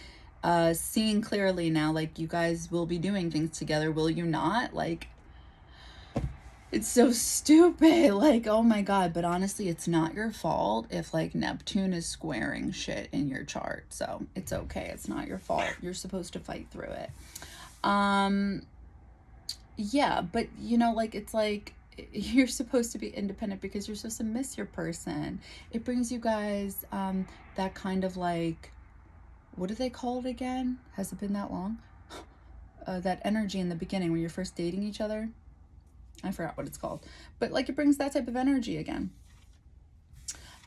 seeing clearly now, like, you guys will be doing things together, will you not? Like, it's so stupid. Like, oh my God. But honestly, it's not your fault if, like, Neptune is squaring shit in your chart. So it's okay. It's not your fault. You're supposed to fight through it. Yeah, but like, it's like, you're supposed to be independent because you're supposed to miss your person. It brings you guys that kind of, like, what do they call it again? Has it been that long? That energy in the beginning when you're first dating each other. I forgot what it's called, but like, it brings that type of energy again.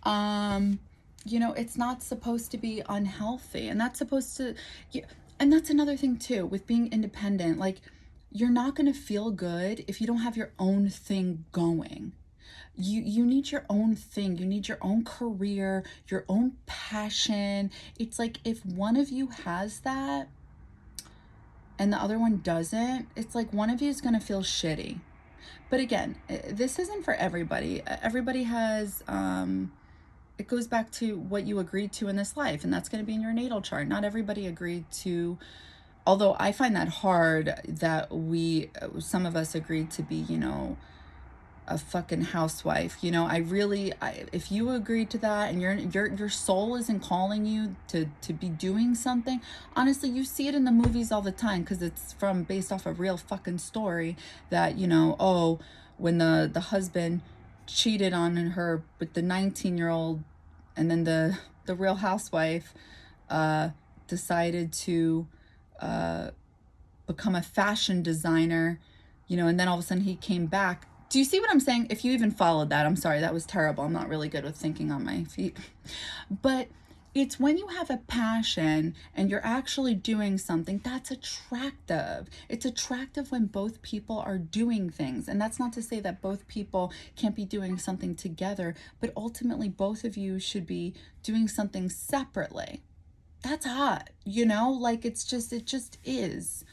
It's not supposed to be unhealthy, and that's supposed to, and that's another thing too with being independent. Like, you're not going to feel good if you don't have your own thing going. You need your own thing. You need your own career, your own passion. It's like, if one of you has that and the other one doesn't, it's like one of you is going to feel shitty. But again, this isn't for everybody. Everybody has, it goes back to what you agreed to in this life, and that's going to be in your natal chart. Not everybody agreed to, although I find that hard, that some of us agreed to be, a fucking housewife. If you agreed to that and your soul isn't calling you to be doing something, honestly, you see it in the movies all the time, because it's based off a real fucking story, that when the husband cheated on her with the 19-year-old, and then the real housewife decided to become a fashion designer, and then all of a sudden he came back. Do you see what I'm saying? If you even followed that, I'm sorry, that was terrible. I'm not really good with thinking on my feet. But it's when you have a passion and you're actually doing something, that's attractive. It's attractive when both people are doing things. And that's not to say that both people can't be doing something together, but ultimately both of you should be doing something separately. that's hot, you know? Like, it just is.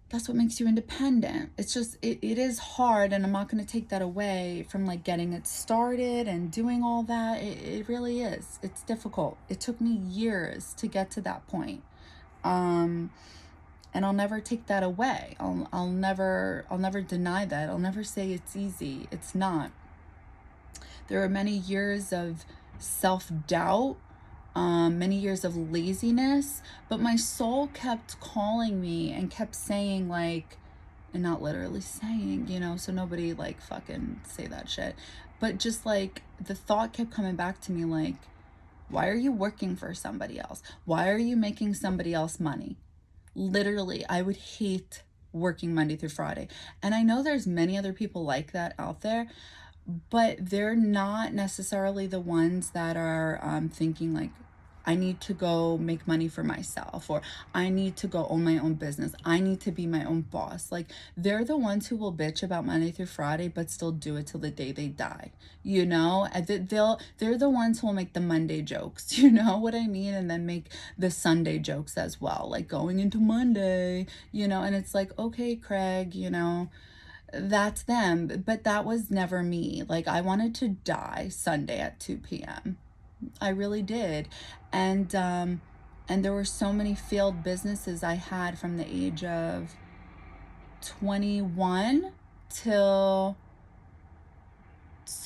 That's what makes you independent. It's just, it is hard, and I'm not going to take that away from like getting it started and doing all that. It really is. It's difficult. It took me years to get to that point. Um, and I'll never take that away. I'll never deny that. I'll never say it's easy. It's not. There are many years of self-doubt, many years of laziness, but my soul kept calling me and kept saying, like, and not literally saying, you know, so nobody like fucking say that shit, but just like the thought kept coming back to me, like, why are you working for somebody else? Why are you making somebody else money? Literally, I would hate working Monday through Friday. And I know there's many other people like that out there, but they're not necessarily the ones that are thinking like, I need to go make money for myself, or I need to go own my own business. I need to be my own boss. Like, they're the ones who will bitch about Monday through Friday, but still do it till the day they die. You know, and they're the ones who will make the Monday jokes. You know what I mean? And then make the Sunday jokes as well, like going into Monday. You know, and it's like, okay, Craig, you know, that's them, but that was never me. Like, I wanted to die Sunday at 2 p.m. I really did. And there were so many failed businesses I had from the age of 21 till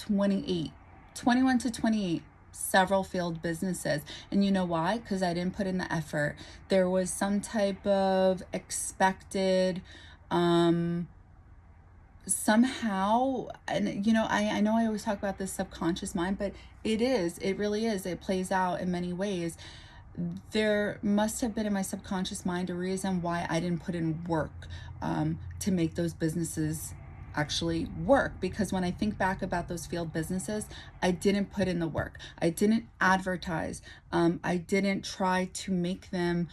28. 21 to 28. Several failed businesses. And you know why? Because I didn't put in the effort. There was some type of expected somehow, and you know, I know I always talk about this subconscious mind, but it really is, it plays out in many ways. There must have been in my subconscious mind a reason why I didn't put in work to make those businesses actually work, because when I think back about those failed businesses, I didn't put in the work. I didn't advertise. I didn't try to make them,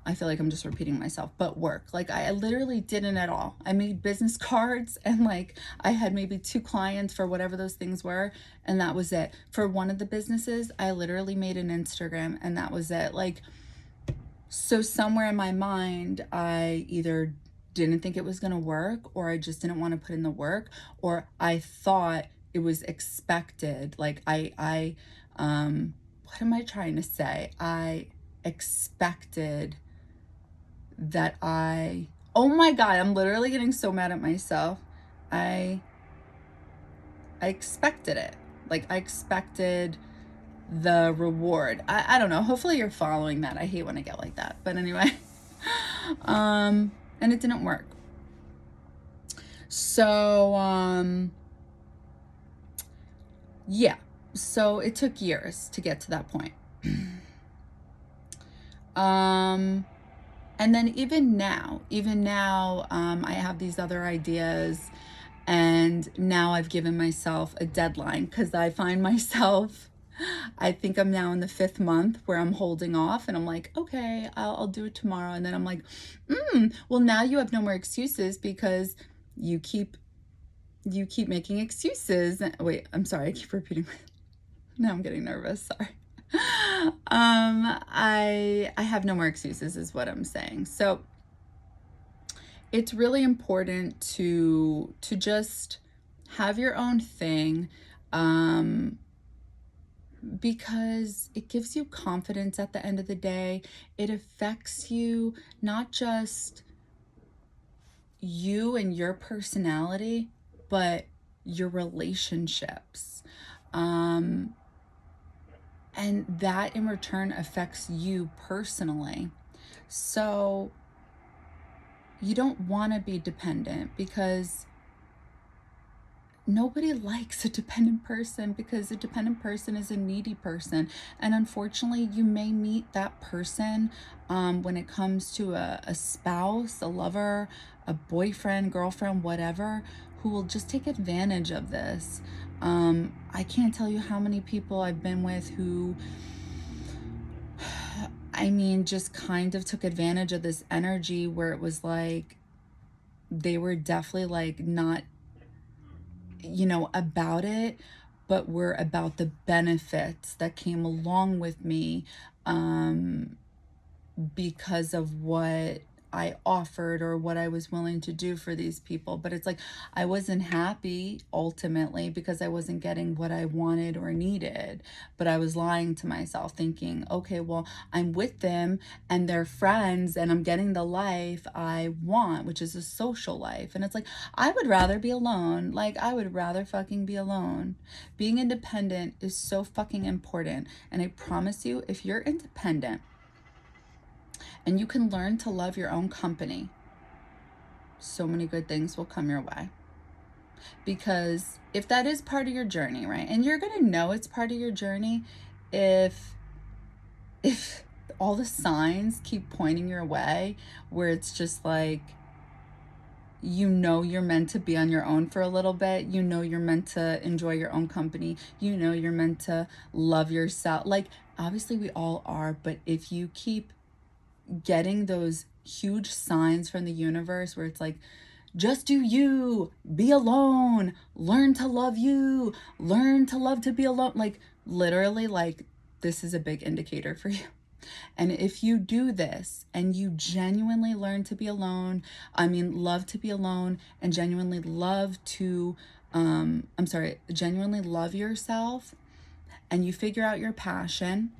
I feel like I'm just repeating myself, but work. Like, I literally didn't at all. I made business cards, and like I had maybe 2 clients for whatever those things were, and that was it. For one of the businesses, I literally made an Instagram, and that was it. Like, so somewhere in my mind, I either didn't think it was going to work, or I just didn't want to put in the work, or I thought it was expected. Like, what am I trying to say? I expected that oh my God, I'm literally getting so mad at myself. I expected it. Like, I expected the reward. I don't know. Hopefully you're following that. I hate when I get like that. But anyway, and it didn't work. So, yeah. So it took years to get to that point. And then even now, I have these other ideas, and now I've given myself a deadline, because I find myself, I think I'm now in the 5th month where I'm holding off, and I'm like, okay, I'll do it tomorrow. And then I'm like, well, now you have no more excuses, because you keep making excuses. Wait, I'm sorry, I keep repeating. Now I'm getting nervous. Sorry. I have no more excuses is what I'm saying. So it's really important to just have your own thing, because it gives you confidence at the end of the day. It affects you, not just you and your personality, but your relationships. And that in return affects you personally. So you don't want to be dependent, because nobody likes a dependent person, because a dependent person is a needy person. And unfortunately, you may meet that person when it comes to a spouse, a lover, a boyfriend, girlfriend, whatever, who will just take advantage of this. I can't tell you how many people I've been with who, I mean, just kind of took advantage of this energy, where it was like they were definitely like not, you know, about it, but were about the benefits that came along with me, because of what I offered or what I was willing to do for these people. But it's like I wasn't happy ultimately because I wasn't getting what I wanted or needed. But I was lying to myself thinking, okay, well, I'm with them and they're friends and I'm getting the life I want, which is a social life. And it's like, I would rather be alone. Like, I would rather fucking be alone. Being independent is so fucking important. And I promise you, if you're independent, and you can learn to love your own company, so many good things will come your way. Because if that is part of your journey, right? And you're going to know it's part of your journey if all the signs keep pointing your way, where it's just like, you know, you're meant to be on your own for a little bit. You know, you're meant to enjoy your own company. You know, you're meant to love yourself. Like, obviously we all are, but if you keep getting those huge signs from the universe where it's like, just do you, be alone, learn to love you, learn to love to be alone. Like, literally, like, this is a big indicator for you. And if you do this and you genuinely learn to be alone, love to be alone, and genuinely love to, genuinely love yourself, and you figure out your passion,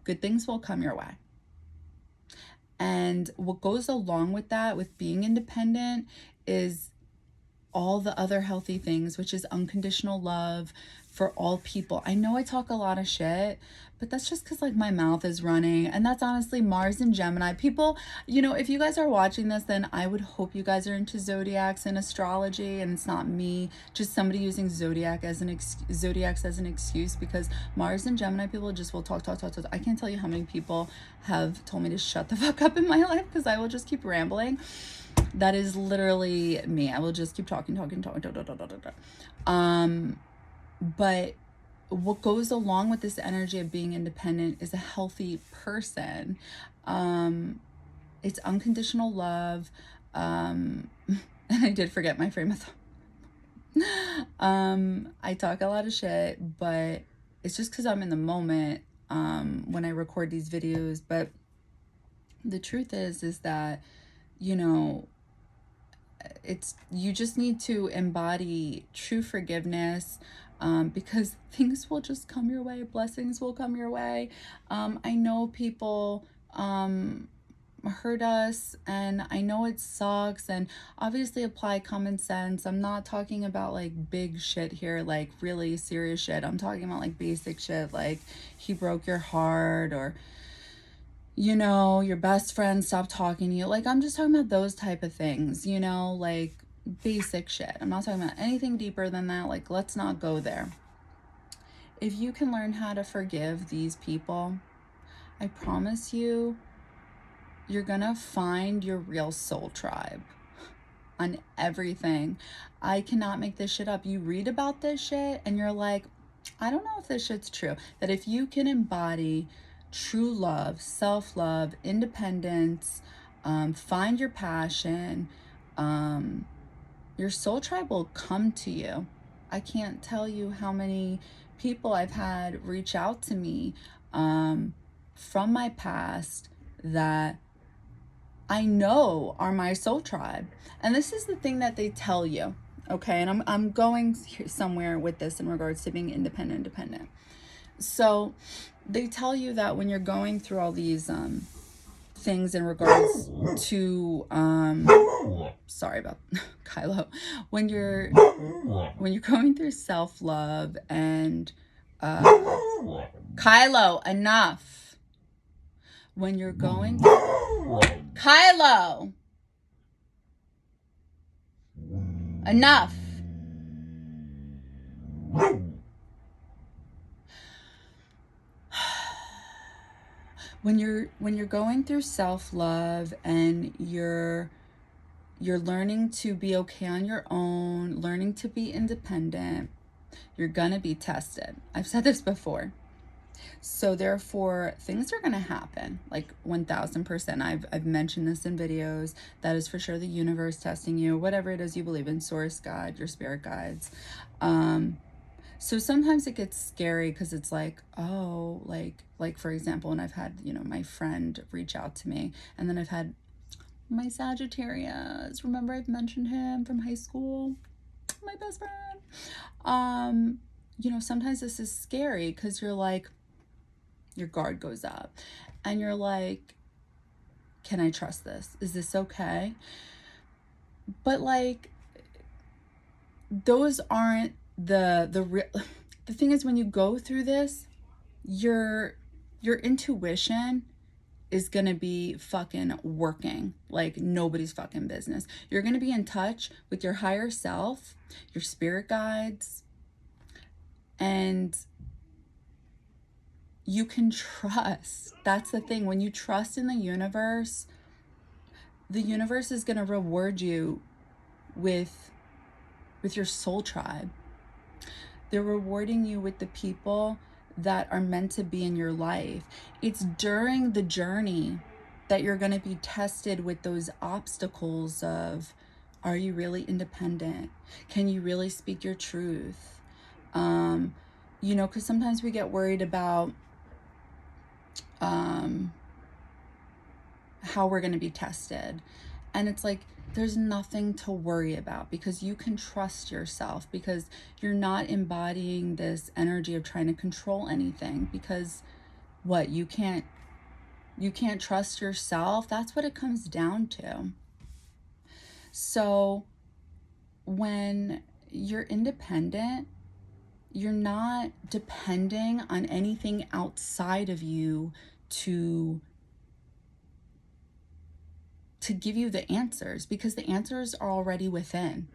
good things will come your way. And what goes along with that, with being independent, is all the other healthy things, which is unconditional love for all people. I know I talk a lot of shit, but that's just because like my mouth is running, and that's honestly Mars and Gemini. People, you know, if you guys are watching this, then I would hope you guys are into zodiacs and astrology, and it's not me, just somebody using zodiacs as an excuse, because Mars and Gemini people just will talk. I can't tell you how many people have told me to shut the fuck up in my life because I will just keep rambling. That is literally me. I will just keep talking. But what goes along with this energy of being independent is a healthy person. It's unconditional love. And I did forget my frame of thought. I talk a lot of shit, but it's just because I'm in the moment when I record these videos. But the truth is that, you know, you just need to embody true forgiveness, because things will just come your way. Blessings will come your way. I know people hurt us, and I know it sucks, and obviously apply common sense. I'm not talking about like big shit here, like really serious shit. I'm talking about like basic shit, like he broke your heart, or, you know, your best friend stopped talking to you. Like, I'm just talking about those type of things, you know, like basic shit. I'm not talking about anything deeper than that. Like, let's not go there. If you can learn how to forgive these people, I promise you, you're gonna find your real soul tribe on everything. I cannot make this shit up. You read about this shit and you're like, I don't know if this shit's true. That if you can embody true love, self-love, independence, find your passion, your soul tribe will come to you. I can't tell you how many people I've had reach out to me from my past that I know are my soul tribe. And this is the thing that they tell you, okay? And I'm going somewhere with this in regards to being independent. So they tell you that when you're going through all these things in regards to sorry about Kylo, when you're going through self-love and Kylo, enough. When you're going Kylo, enough. When you're going through self-love and you're learning to be okay on your own, learning to be independent, you're gonna be tested. I've said this before. So therefore, things are gonna happen, like 1000%. I've mentioned this in videos. That is for sure the universe testing you, whatever it is you believe in, source, God, your spirit guides. So sometimes it gets scary because it's like, oh, like for example, when I've had, you know, my friend reach out to me, and then I've had my Sagittarius. Remember I've mentioned him from high school? My best friend. You know, sometimes this is scary because you're like, your guard goes up and you're like, can I trust this? Is this okay? But like, those aren't the real. The thing is, when you go through this, your intuition is gonna be fucking working like nobody's fucking business. You're gonna be in touch with your higher self, your spirit guides, and you can trust. That's the thing. When you trust in the universe is gonna reward you with your soul tribe. They're rewarding you with the people that are meant to be in your life. It's during the journey that you're going to be tested with those obstacles of, are you really independent? Can you really speak your truth? You know, because sometimes we get worried about how we're going to be tested. And it's like, there's nothing to worry about because you can trust yourself, because you're not embodying this energy of trying to control anything. Because what, you can't trust yourself? That's what it comes down to. So when you're independent, you're not depending on anything outside of you to give you the answers, because the answers are already within.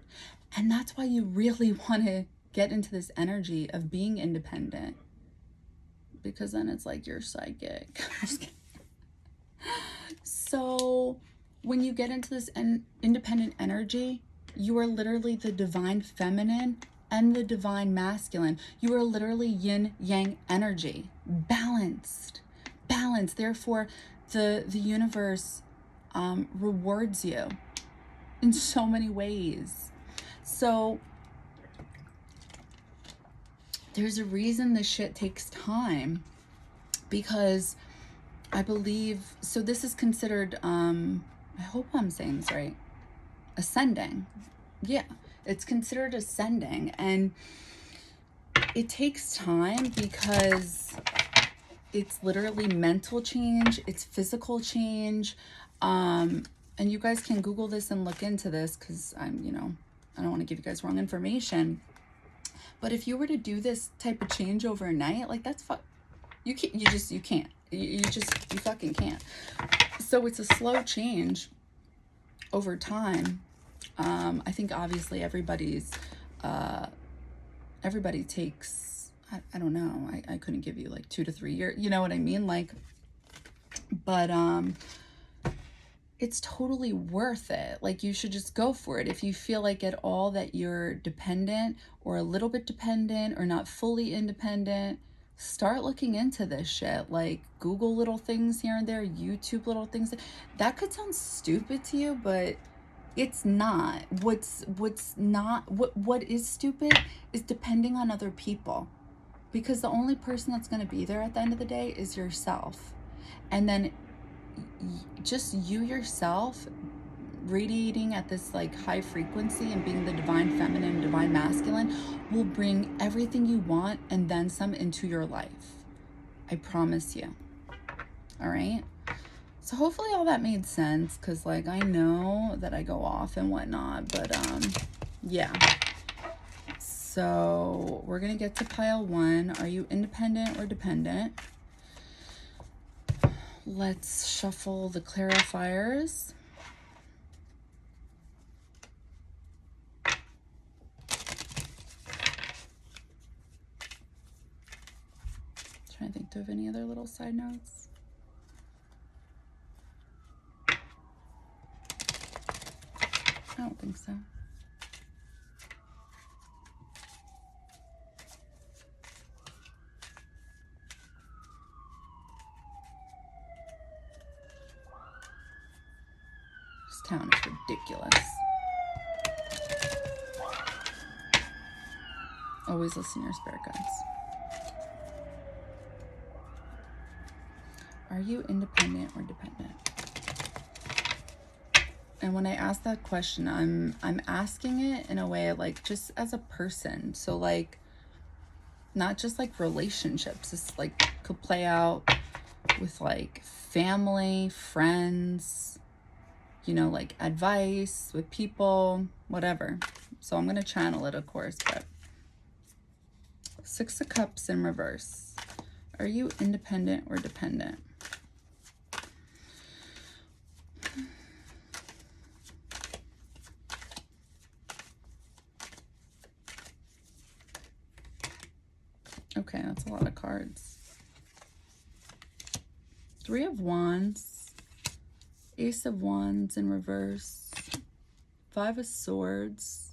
And that's why you really want to get into this energy of being independent, because then it's like you're psychic. So when you get into this independent energy, you are literally the divine feminine and the divine masculine. You are literally yin yang energy, balanced. Therefore the universe rewards you in so many ways. So there's a reason this shit takes time, because I believe, so this is considered, I hope I'm saying this right, ascending. Yeah, it's considered ascending, and it takes time because it's literally mental change, it's physical change. And you guys can Google this and look into this, because I'm, you know, I don't want to give you guys wrong information. But if you were to do this type of change overnight, like that's you can't. You fucking can't. So it's a slow change over time. I think obviously everybody takes, I don't know. I couldn't give you like 2 to 3 years. You know what I mean? Like, but it's totally worth it. Like, you should just go for it. If you feel like at all that you're dependent or a little bit dependent or not fully independent, start looking into this shit. Like, Google little things here and there, YouTube little things. That could sound stupid to you, but it's not. What is stupid is depending on other people, because the only person that's going to be there at the end of the day is yourself. And then just you yourself radiating at this like high frequency and being the divine feminine and divine masculine will bring everything you want and then some into your life. I promise you. All right. So hopefully all that made sense, because like I know that I go off and whatnot, but yeah. So we're gonna get to pile 1. Are you independent or dependent? Let's shuffle the clarifiers. Trying to think, do I have any other little side notes? I don't think so. This town is ridiculous. Always listen to your spirit guides. Are you independent or dependent? And when I ask that question, I'm asking it in a way like just as a person. So like not just like relationships. This like could play out with like family, friends, you know, like advice with people, whatever. So I'm going to channel it, of course, but Six of Cups in reverse. Are you independent or dependent? Okay, that's a lot of cards. Three of Wands, Ace of Wands in reverse, Five of Swords,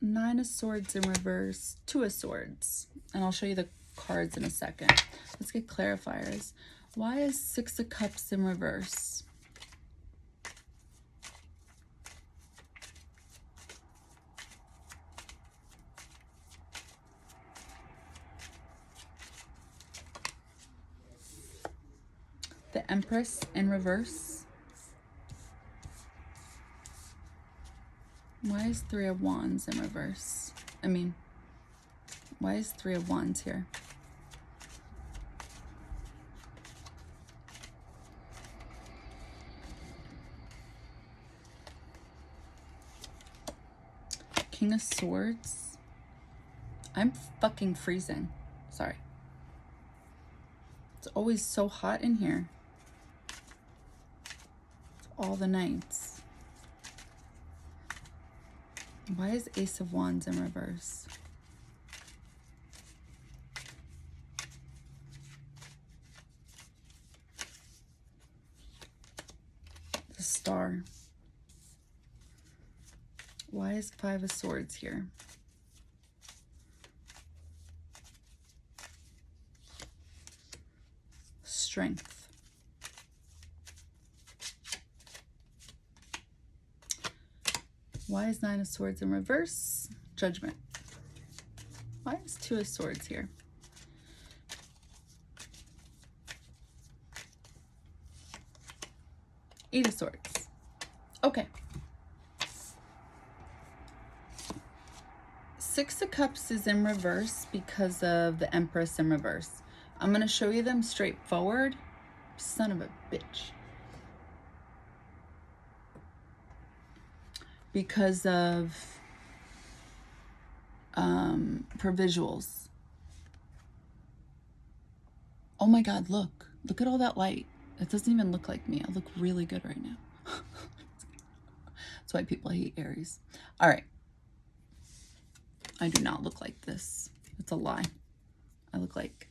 Nine of Swords in reverse, Two of Swords. And I'll show you the cards in a second. Let's get clarifiers. Why is Six of Cups in reverse? The Empress in reverse. Why is Three of Wands in reverse? I mean, why is Three of Wands here? King of Swords. I'm fucking freezing. Sorry. It's always so hot in here. All the nights. Why is Ace of Wands in reverse? The Star. Why is Five of Swords here? Strength. Why is Nine of Swords in reverse? Judgment. Why is Two of Swords here? Eight of Swords. Okay. Six of Cups is in reverse because of the Empress in reverse. I'm going to show you them straightforward. Son of a bitch. Because of for visuals. Oh my God, look at all that light. It doesn't even look like me. I look really good right now. That's why people hate Aries. All right. I do not look like this. It's a lie. I look like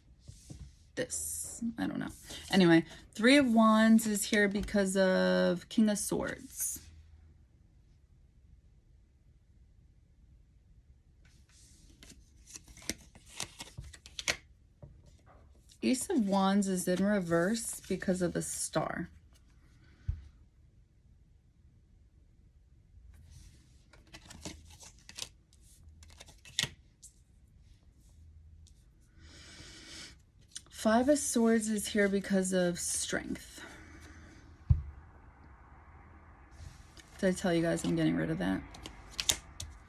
this. I don't know. Anyway, Three of Wands is here because of King of Swords. Ace of Wands is in reverse because of the Star. Five of Swords is here because of Strength. Did I tell you guys I'm getting rid of that?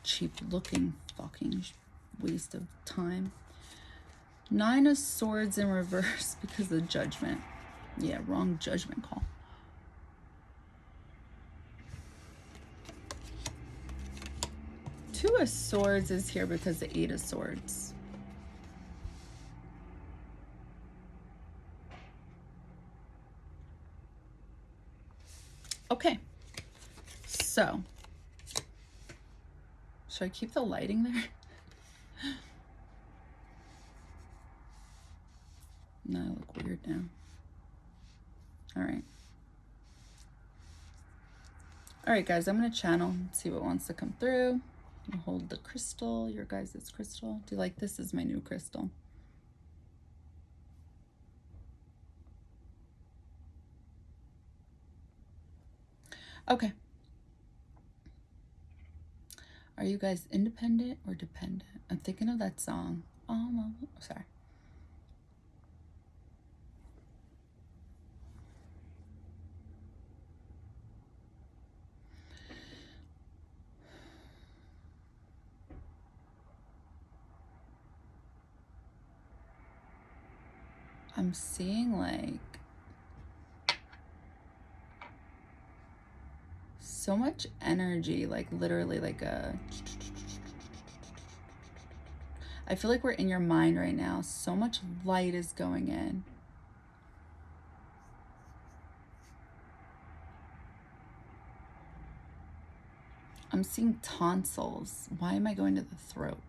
Cheap looking fucking waste of time. Nine of Swords in reverse because of Judgment. Yeah, wrong judgment call. Two of Swords is here because of Eight of Swords. Okay. So, should I keep the lighting there? No, I look weird now. All right. All right, guys, I'm going to channel, see what wants to come through. I'll hold the crystal, your guys' crystal. Do you like this? Is my new crystal. Okay. Are you guys independent or dependent? I'm thinking of that song. Oh, sorry. I'm seeing like so much energy, like literally like a... I feel like we're in your mind right now. So much light is going in. I'm seeing tonsils. Why am I going to the throat?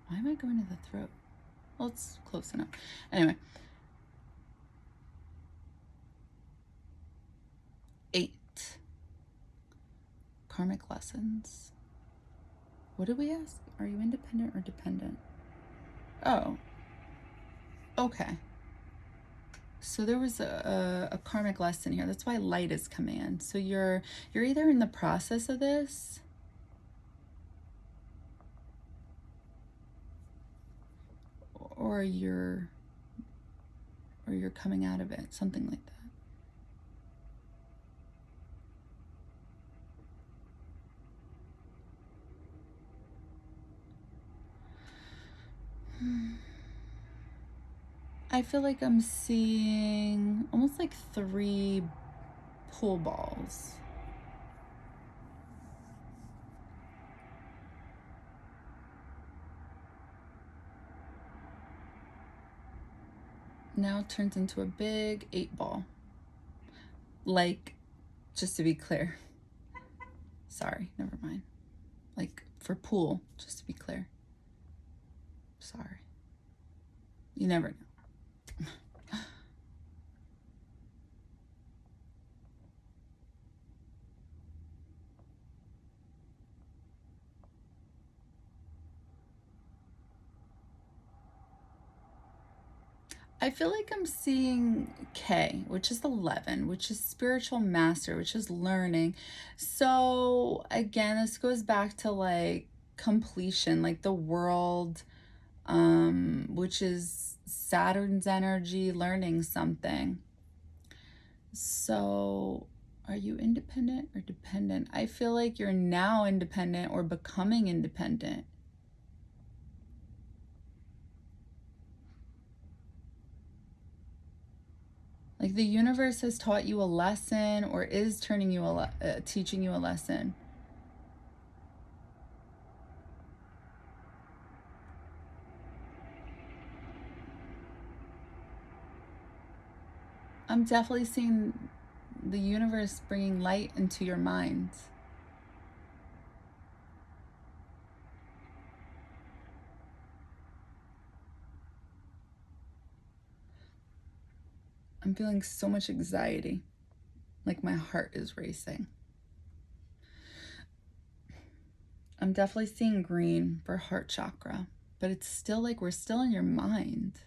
Why am I going to the throat? Well, it's close enough. Anyway. 8. Karmic lessons. What did we ask? Are you independent or dependent? Oh. Okay. So there was a karmic lesson here. That's why light is coming in. So you're either in the process of this, or you're coming out of it, something like that. I feel like I'm seeing almost like 3 pool balls. Now it turns into a big 8 ball. Like, just to be clear. Sorry, never mind. Like for pool, just to be clear. Sorry. You never know. I feel like I'm seeing K, which is 11, which is spiritual master, which is learning. So again, this goes back to like completion, like the world, which is Saturn's energy, learning something. So are you independent or dependent? I feel like you're now independent or becoming independent. Like the universe has taught you a lesson or is teaching you a lesson. I'm definitely seeing the universe bringing light into your mind. I'm feeling so much anxiety, like my heart is racing. I'm definitely seeing green for heart chakra, but it's still like we're still in your mind.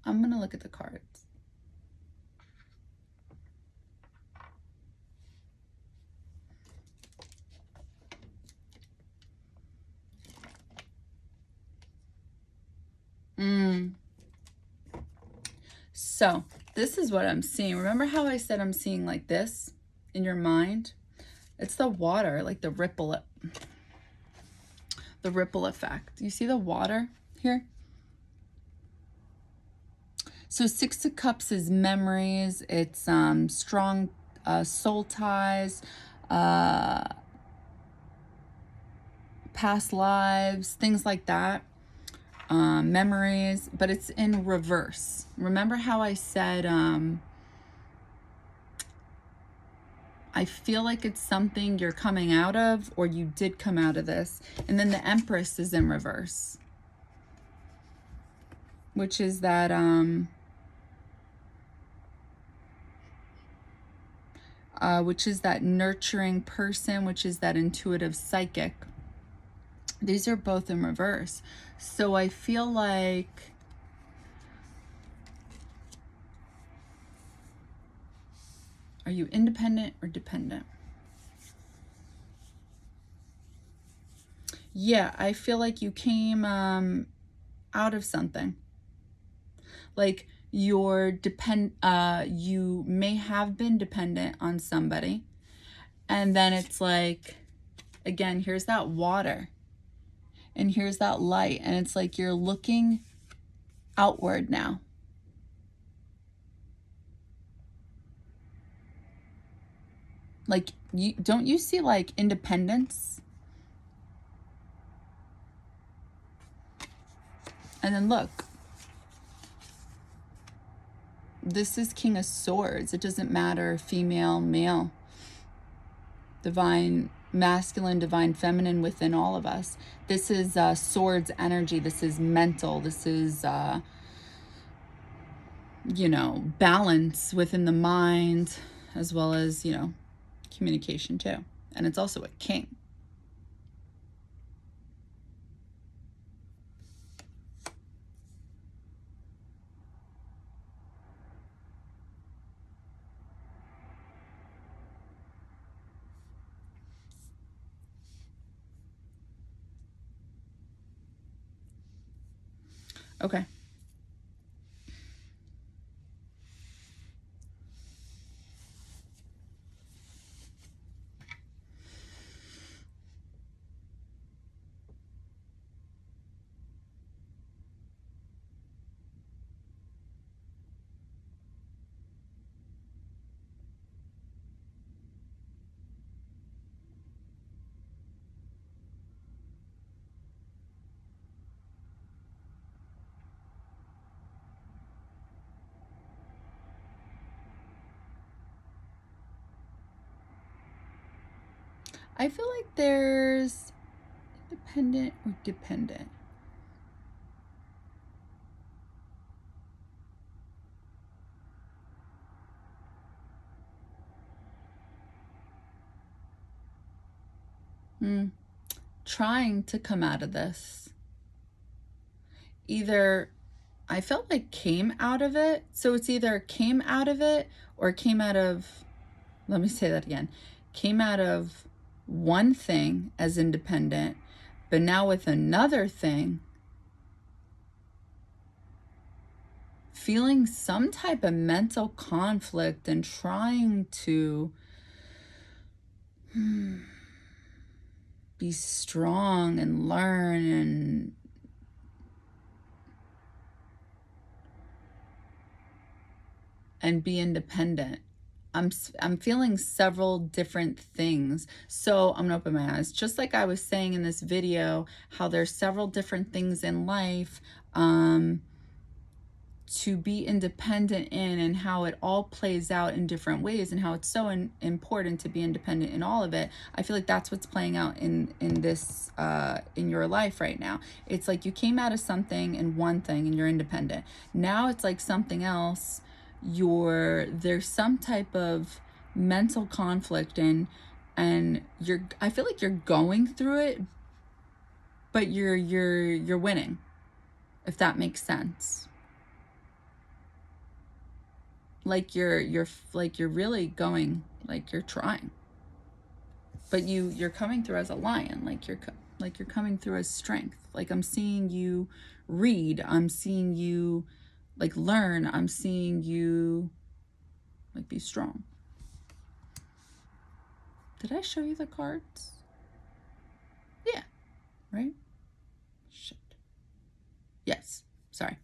I'm going to look at the cards. So this is what I'm seeing. Remember how I said I'm seeing like this in your mind? It's the water, like the ripple effect. You see the water here? So 6 of Cups is memories. It's strong soul ties, past lives, things like that. Memories, but it's in reverse. Remember how I said I feel like it's something you're coming out of, or you did come out of this. And then the Empress is in reverse, which is that nurturing person, which is that intuitive psychic. These are both in reverse. So I feel like Are you independent or dependent? Yeah, I feel like you came out of something. Like you may have been dependent on somebody, and then it's like, again, here's that water and here's that light, and it's like you're looking outward now. Like, don't you see like independence? And then look, this is King of Swords. It doesn't matter female, male, divine masculine, divine feminine within all of us. This is swords energy. This is mental. This is balance within the mind, as well as communication too. And it's also a king. Okay. I feel like there's independent or dependent. Trying to come out of this. Either I felt like came out of it. So it's either came out of it or came out of, let me say that again, came out of one thing as independent, but now with another thing, feeling some type of mental conflict and trying to be strong and learn and be independent. I'm feeling several different things. So I'm gonna open my eyes. Just like I was saying in this video, how there's several different things in life to be independent in, and how it all plays out in different ways, and how it's so important to be independent in all of it. I feel like that's what's playing out in this in your life right now. It's like you came out of something in one thing and you're independent. Now it's like something else. There's some type of mental conflict, and I feel like you're going through it, but you're winning, if that makes sense. Like you're really going, like you're trying, but you're coming through as a lion. Like you're coming through as strength. Like I'm seeing you read, I'm seeing you like learn, I'm seeing you like be strong. Did I show you the cards? Yeah, right? Shit. Yes, sorry.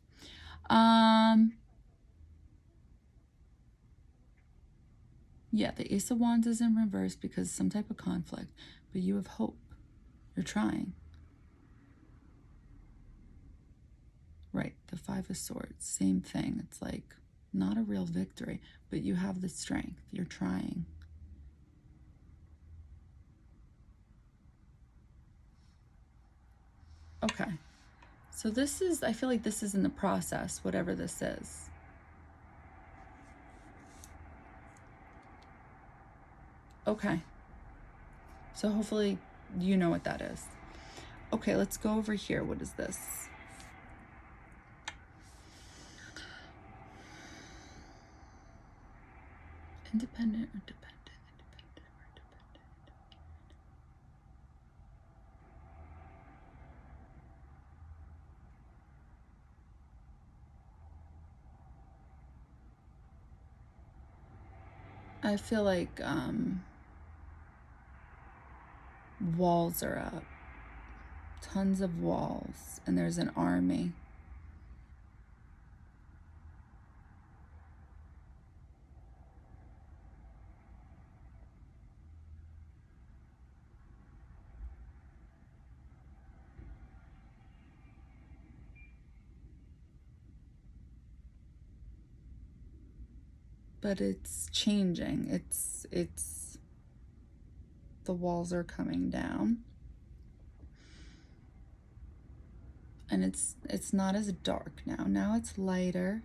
Yeah, the Ace of Wands is in reverse because some type of conflict, but you have hope. You're trying. Right, the Five of Swords, same thing. It's like not a real victory, but you have the strength. You're trying. Okay, so this is, I feel like this is in the process, whatever this is. Okay, so hopefully you know what that is. Okay, let's go over here. What is this? Independent or dependent? Independent or dependent? I feel like walls are up. Tons of walls. And there's an army. But it's changing. It's the walls are coming down. And it's not as dark now. Now it's lighter.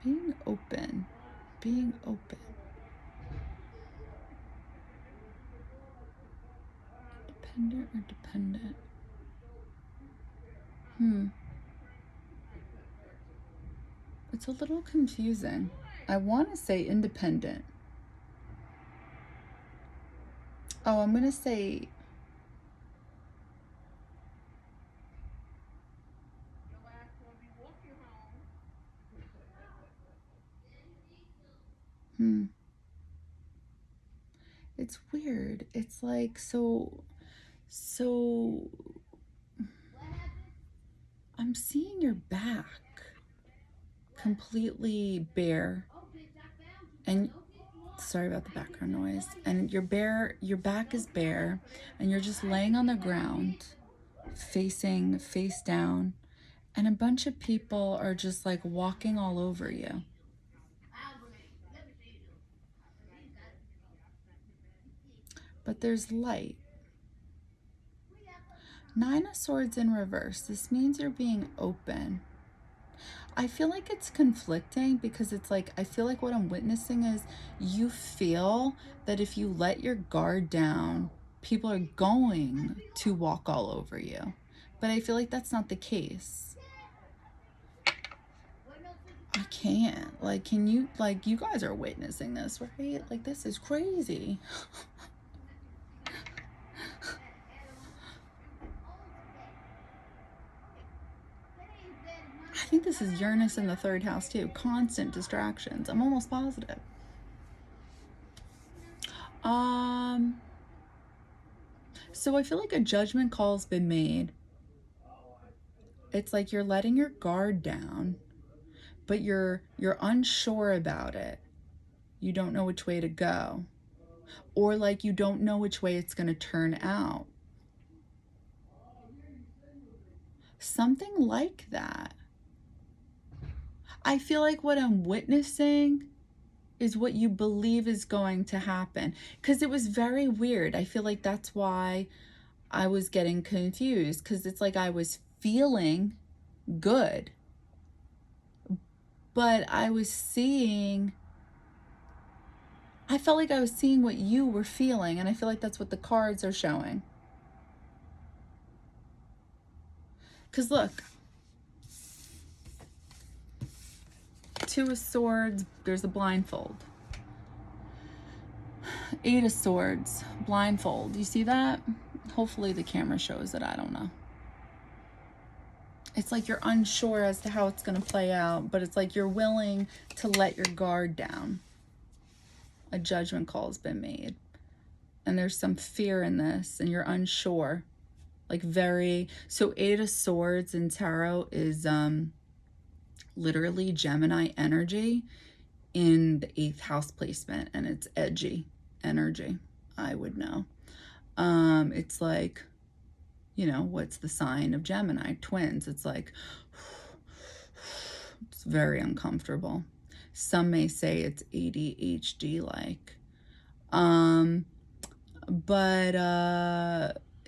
Being open. Being open. Independent or dependent? It's a little confusing. I want to say independent. Oh, I'm going to say it's weird. It's like so I'm seeing your back completely bare. And sorry about the background noise. And your back is bare, and you're just laying on the ground, facing face down, and a bunch of people are just like walking all over you. But there's light. Nine of Swords in reverse. This means you're being open. I feel like it's conflicting because it's like, I feel like what I'm witnessing is you feel that if you let your guard down, people are going to walk all over you. But I feel like that's not the case. I can't. Like, can you, like, you guys are witnessing this, right? Like, this is crazy. I think this is Uranus in the third house too. Constant distractions. I'm almost positive. So I feel like a judgment call's been made. It's like you're letting your guard down, but you're unsure about it. You don't know which way to go. Or like you don't know which way it's going to turn out. Something like that. I feel like what I'm witnessing is what you believe is going to happen. Because it was very weird. I feel like that's why I was getting confused. Because it's like I was feeling good. But I felt like I was seeing what you were feeling. And I feel like that's what the cards are showing. Because look. Two of Swords, there's a blindfold. Eight of Swords, blindfold. You see that? Hopefully the camera shows it. I don't know. It's like you're unsure as to how it's going to play out, but it's like you're willing to let your guard down. A judgment call has been made. And there's some fear in this, and you're unsure. Like so Eight of Swords in tarot is literally Gemini energy in the 8th house placement, and it's edgy energy. I would know. It's like, you know, what's the sign of Gemini? Twins. It's like, it's very uncomfortable. Some may say it's ADHD like. But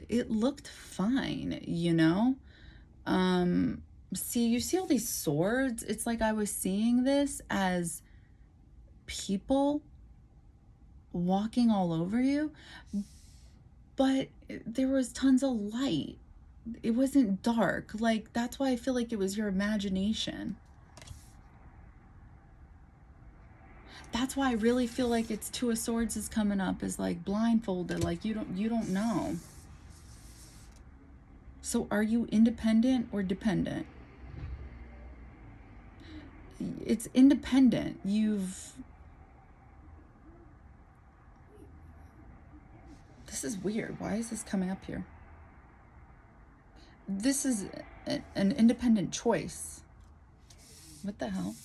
it looked fine, you know? See, you see all these swords? It's like I was seeing this as people walking all over you, but there was tons of light. it wasn't dark. Like, that's why I feel like it was your imagination. That's why I really feel like it's Two of Swords is coming up, is like blindfolded, like you don't know. So are you independent or dependent? It's independent. This is weird. Why is this coming up here? This is an independent choice. What the hell?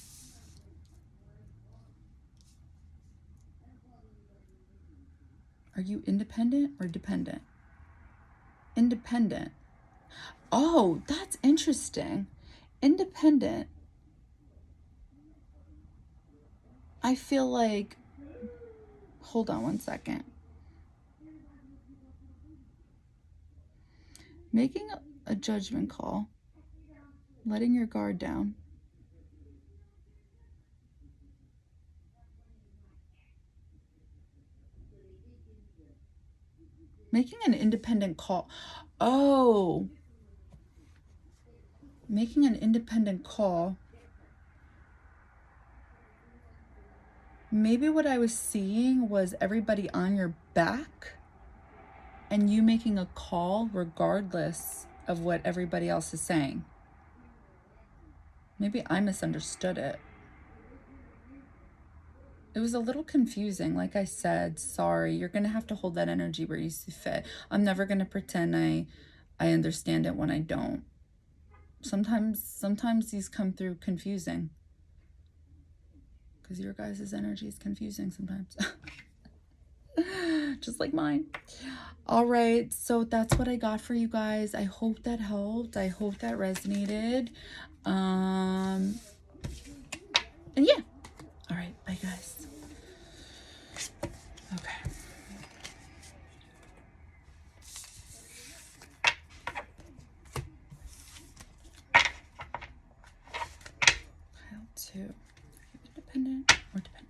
Are you independent or dependent? Independent. Oh, that's interesting. Independent. I feel like, hold on one second. Making a judgment call, letting your guard down. Making an independent call. Oh, making an independent call. Maybe what I was seeing was everybody on your back and you making a call regardless of what everybody else is saying. Maybe I misunderstood it. It was a little confusing. Like I said, sorry, you're going to have to hold that energy where you see fit. I'm never going to pretend I understand it when I don't. Sometimes these come through confusing. Because your guys' energy is confusing sometimes. Just like mine. All right, so that's what I got for you guys. I hope that helped. I hope that resonated. And yeah. All right, bye guys. Okay. Pile 2. Are you independent or dependent?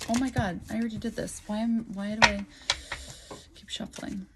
Oh my god, I already did this. Why do I keep shuffling?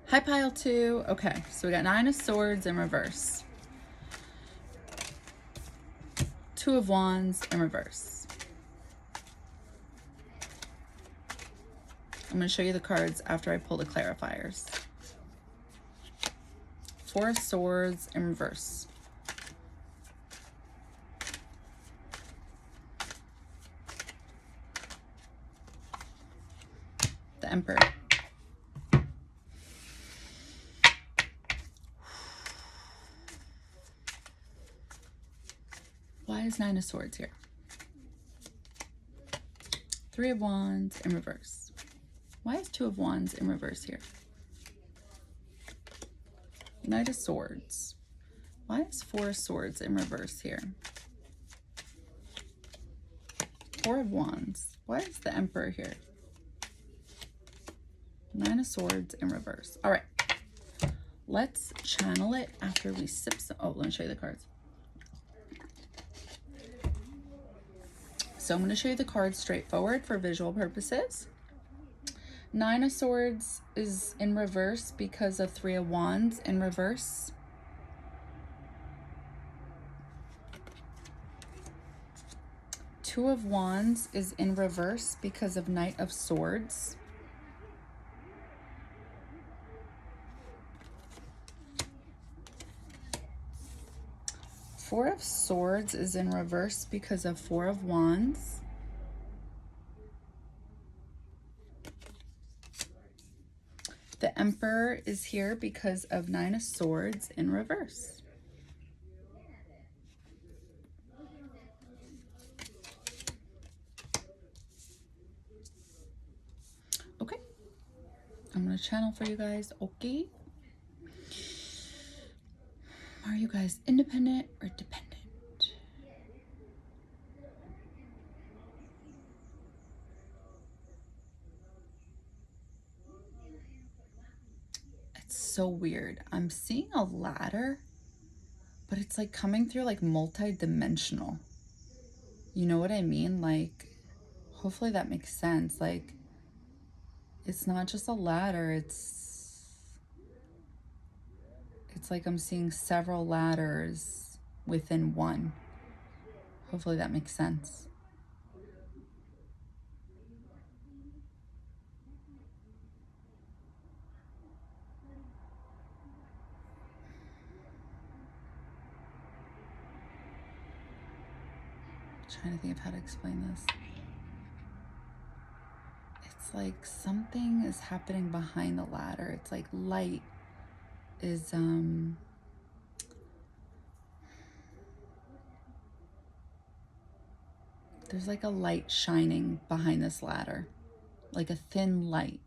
Hi, pile 2. Okay, so we got 9 of Swords in reverse. 2 of Wands in reverse. I'm going to show you the cards after I pull the clarifiers. 4 of Swords in reverse. The Emperor. Why is 9 of Swords here? 3 of Wands in reverse. Why is 2 of Wands in reverse here? Knight of Swords. Why is 4 of Swords in reverse here? Four of Wands. Why is the Emperor here? Nine of Swords in reverse. All right. Let's channel it after we sip some. Oh, let me show you the cards. So I'm going to show you the cards straightforward for visual purposes. Nine of Swords is in reverse because of Three of Wands in reverse. Two of Wands is in reverse because of Knight of Swords. Four of Swords is in reverse because of Four of Wands. The Emperor is here because of Nine of Swords in reverse. Okay. I'm going to channel for you guys. Okay. Are you guys independent or dependent? It's so weird. I'm seeing a ladder, but it's like coming through like multi-dimensional. You know what I mean? Like, hopefully that makes sense. Like, it's not just a ladder. It's like I'm seeing several ladders within one. Hopefully that makes sense. Trying to think of how to explain this. It's like something is happening behind the ladder. It's like light is there's like a light shining behind this ladder, like a thin light.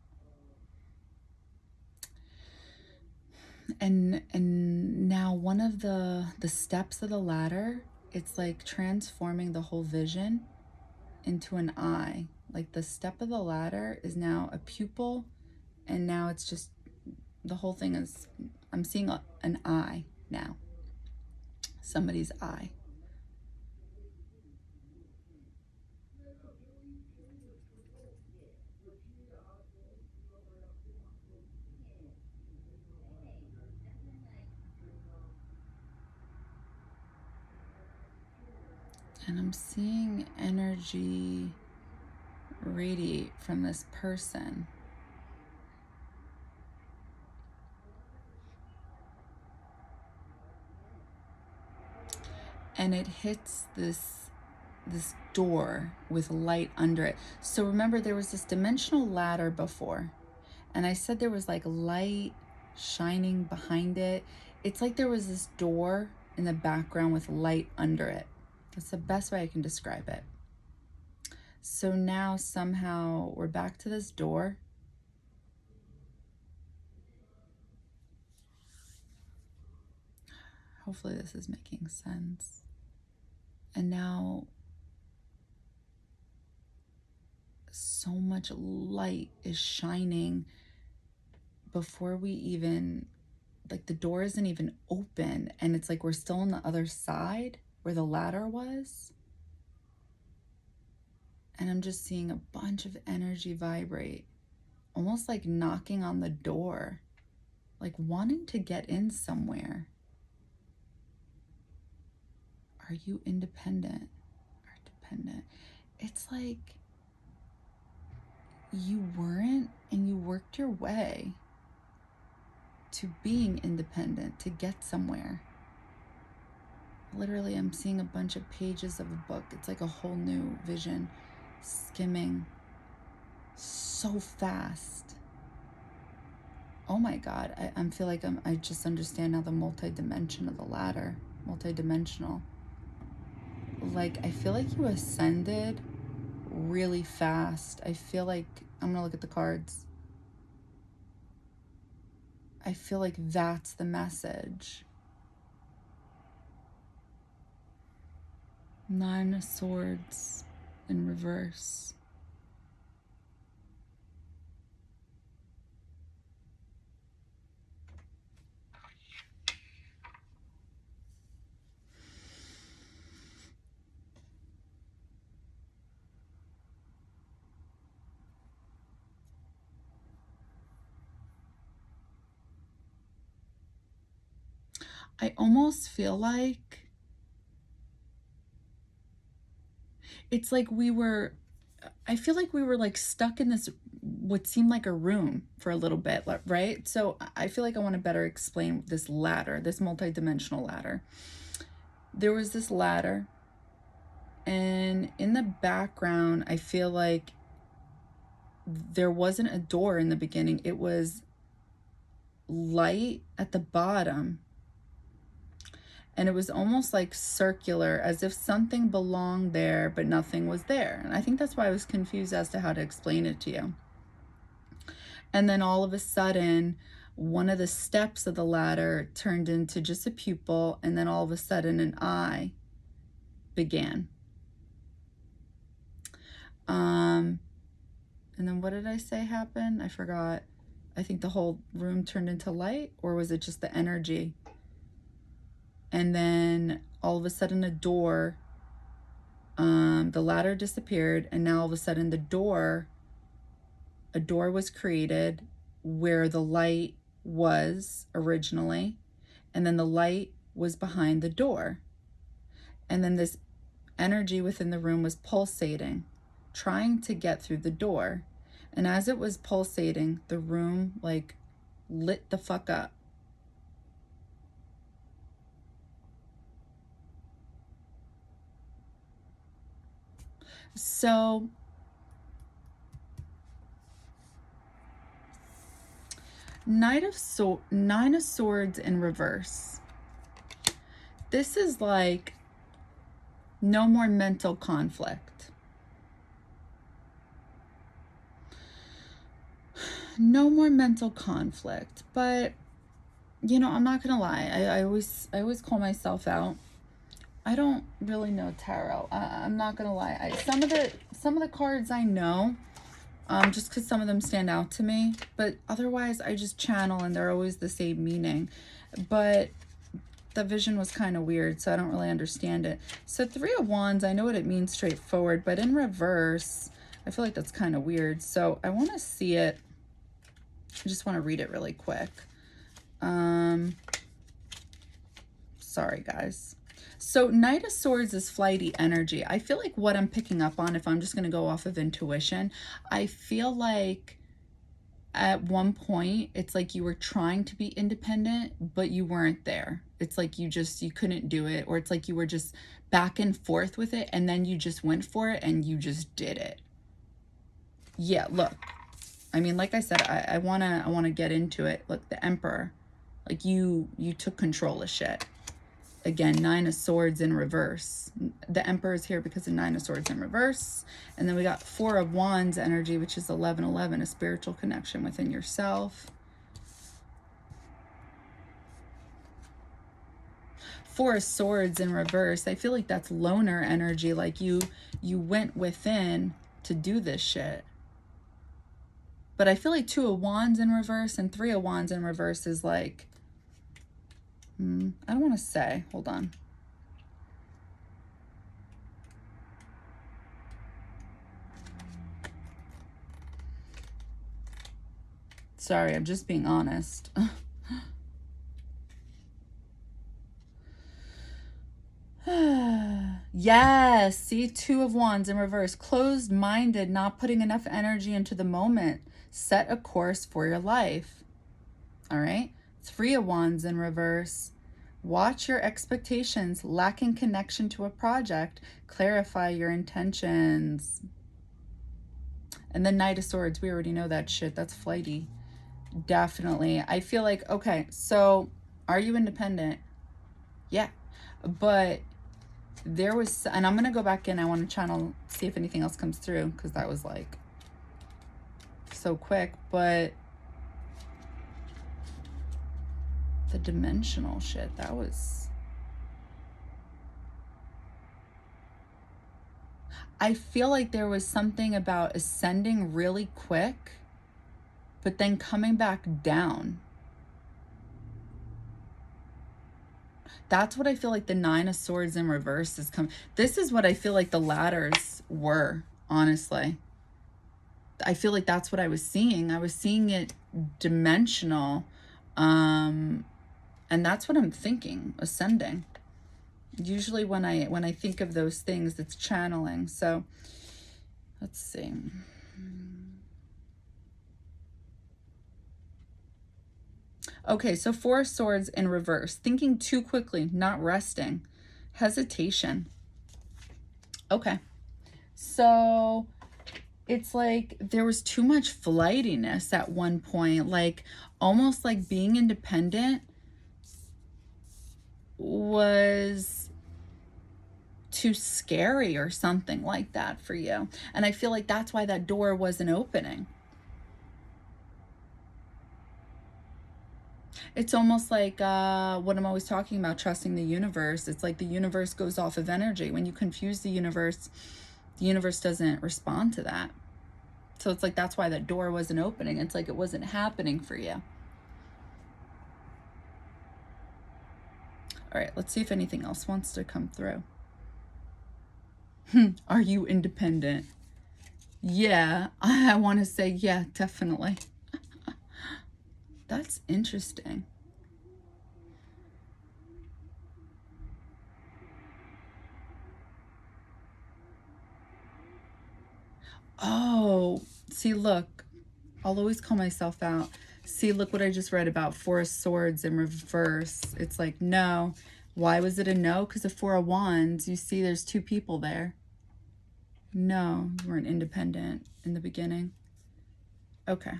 And now one of the steps of the ladder, it's like transforming the whole vision into an eye. Like the step of the ladder is now a pupil, and now it's just the whole thing is, I'm seeing an eye now, somebody's eye. And I'm seeing energy radiate from this person. And it hits this door with light under it. So remember, there was this dimensional ladder before, and I said there was like light shining behind it. It's like there was this door in the background with light under it. That's the best way I can describe it. So now somehow we're back to this door. Hopefully this is making sense. And now so much light is shining before we even, like the door isn't even open, and it's like we're still on the other side where the ladder was. And I'm just seeing a bunch of energy vibrate, almost like knocking on the door, like wanting to get in somewhere. Are you independent or dependent? It's like you weren't, and you worked your way to being independent, to get somewhere. Literally, I'm seeing a bunch of pages of a book. It's like a whole new vision, skimming so fast. Oh my God, I feel like I just understand now the multi-dimension of the ladder, multi-dimensional. Like, I feel like you ascended really fast. I feel like, I'm gonna look at the cards. I feel like that's the message. Nine of Swords in reverse. I almost feel like it's like I feel like we were like stuck in this, what seemed like a room for a little bit, right? So I feel like I want to better explain this ladder, this multi-dimensional ladder. There was this ladder, and in the background, I feel like there wasn't a door in the beginning. It was light at the bottom, and it was almost like circular, as if something belonged there, but nothing was there. And I think that's why I was confused as to how to explain it to you. And then all of a sudden, one of the steps of the ladder turned into just a pupil, and then all of a sudden an eye began. And then what did I say happened? I forgot. I think the whole room turned into light, or was it just the energy? And then all of a sudden a door, the ladder disappeared, and now all of a sudden a door was created where the light was originally, and then the light was behind the door. And then this energy within the room was pulsating, trying to get through the door. And as it was pulsating, the room like lit the fuck up. So Nine of Swords in reverse. This is like no more mental conflict. No more mental conflict. But you know, I'm not gonna lie. I always call myself out. I don't really know tarot. I'm not gonna lie. Some of the cards I know, just because some of them stand out to me. But otherwise, I just channel, and they're always the same meaning. But the vision was kind of weird, so I don't really understand it. So Three of Wands, I know what it means straightforward, but in reverse, I feel like that's kind of weird. So I want to see it. I just want to read it really quick. Sorry, guys. So Knight of Swords is flighty energy. I feel like what I'm picking up on, if I'm just going to go off of intuition, I feel like at one point, it's like you were trying to be independent, but you weren't there. It's like you couldn't do it, or it's like you were just back and forth with it, and then you just went for it and you just did it. Yeah, look. I mean, like I said, I wanna get into it. Look, the Emperor. Like you took control of shit. Again, Nine of Swords in reverse. The Emperor is here because of Nine of Swords in reverse. And then we got Four of Wands energy, which is 1111, a spiritual connection within yourself. Four of Swords in reverse. I feel like that's loner energy. Like you went within to do this shit. But I feel like Two of Wands in reverse and Three of Wands in reverse is like, I don't want to say. Hold on. Sorry, I'm just being honest. Yes, see, Two of Wands in reverse. Closed-minded, not putting enough energy into the moment. Set a course for your life. All right. Three of Wands in reverse. Watch your expectations, lacking connection to a project. Clarify your intentions. And then Knight of Swords, we already know that shit. That's flighty. Definitely. I feel like, okay, so are you independent? Yeah. But there was, and I'm going to go back in. I want to channel, see if anything else comes through, because that was like so quick. But the dimensional shit, that was, I feel like there was something about ascending really quick, but then coming back down. That's what I feel like the Nine of Swords in reverse is coming. This is what I feel like the ladders were, honestly. I feel like that's what I was seeing. I was seeing it dimensional. And that's what I'm thinking, ascending. Usually when I think of those things, it's channeling. So let's see. Okay, so Four of Swords in reverse. Thinking too quickly, not resting. Hesitation. Okay. So it's like there was too much flightiness at one point, like almost like being independent was too scary or something like that for you. And I feel like that's why that door wasn't opening. It's almost like what I'm always talking about, trusting the universe. It's like the universe goes off of energy. When you confuse the universe doesn't respond to that. So it's like that's why that door wasn't opening. It's like it wasn't happening for you. All right, let's see if anything else wants to come through. Are you independent? Yeah, I want to say yeah, definitely. That's interesting. Oh, see, look, I'll always call myself out. See, look what I just read about Four of Swords in reverse. It's like, no. Why was it a no? Because of Four of Wands, you see there's two people there. No, you weren't independent in the beginning. Okay,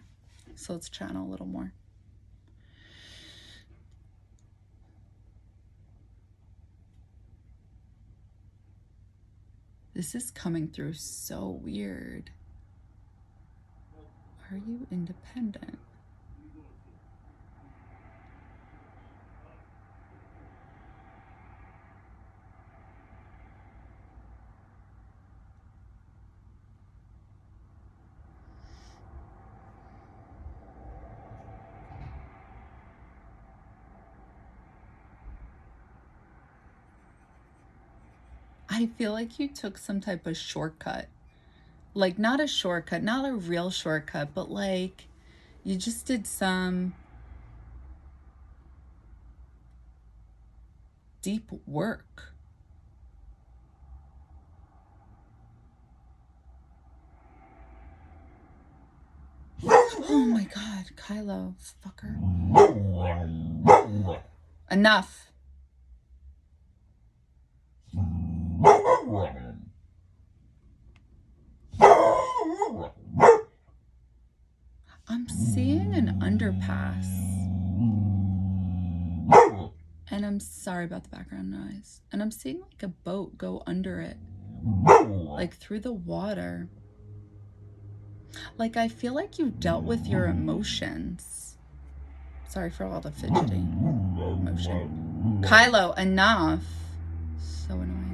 so let's channel a little more. This is coming through so weird. Are you independent? I feel like you took some type of shortcut. Like, not a shortcut, not a real shortcut, but like you just did some deep work. Oh my God, Kylo, fucker. Enough. I'm seeing an underpass. And I'm sorry about the background noise. And I'm seeing like a boat go under it. Like through the water. Like I feel like you dealt with your emotions. Sorry for all the fidgety motion. Kylo, enough. So annoying.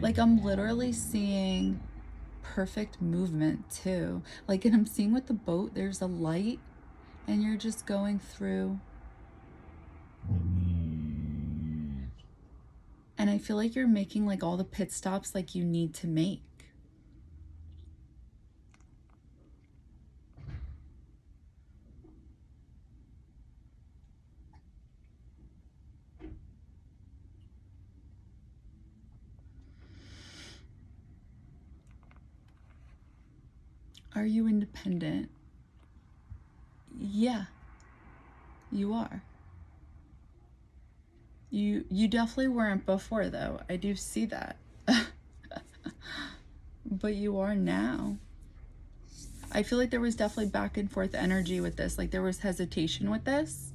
Like I'm literally seeing perfect movement too. Like, and I'm seeing with the boat, there's a light and you're just going through. And I feel like you're making like all the pit stops like you need to make. Are you independent? Yeah, you are. You definitely weren't before though. I do see that. But you are now. I feel like there was definitely back and forth energy with this. Like there was hesitation with this.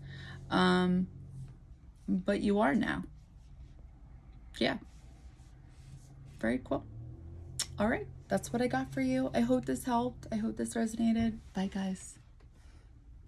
But you are now. Yeah. Very cool. All right. That's what I got for you. I hope this helped. I hope this resonated. Bye, guys.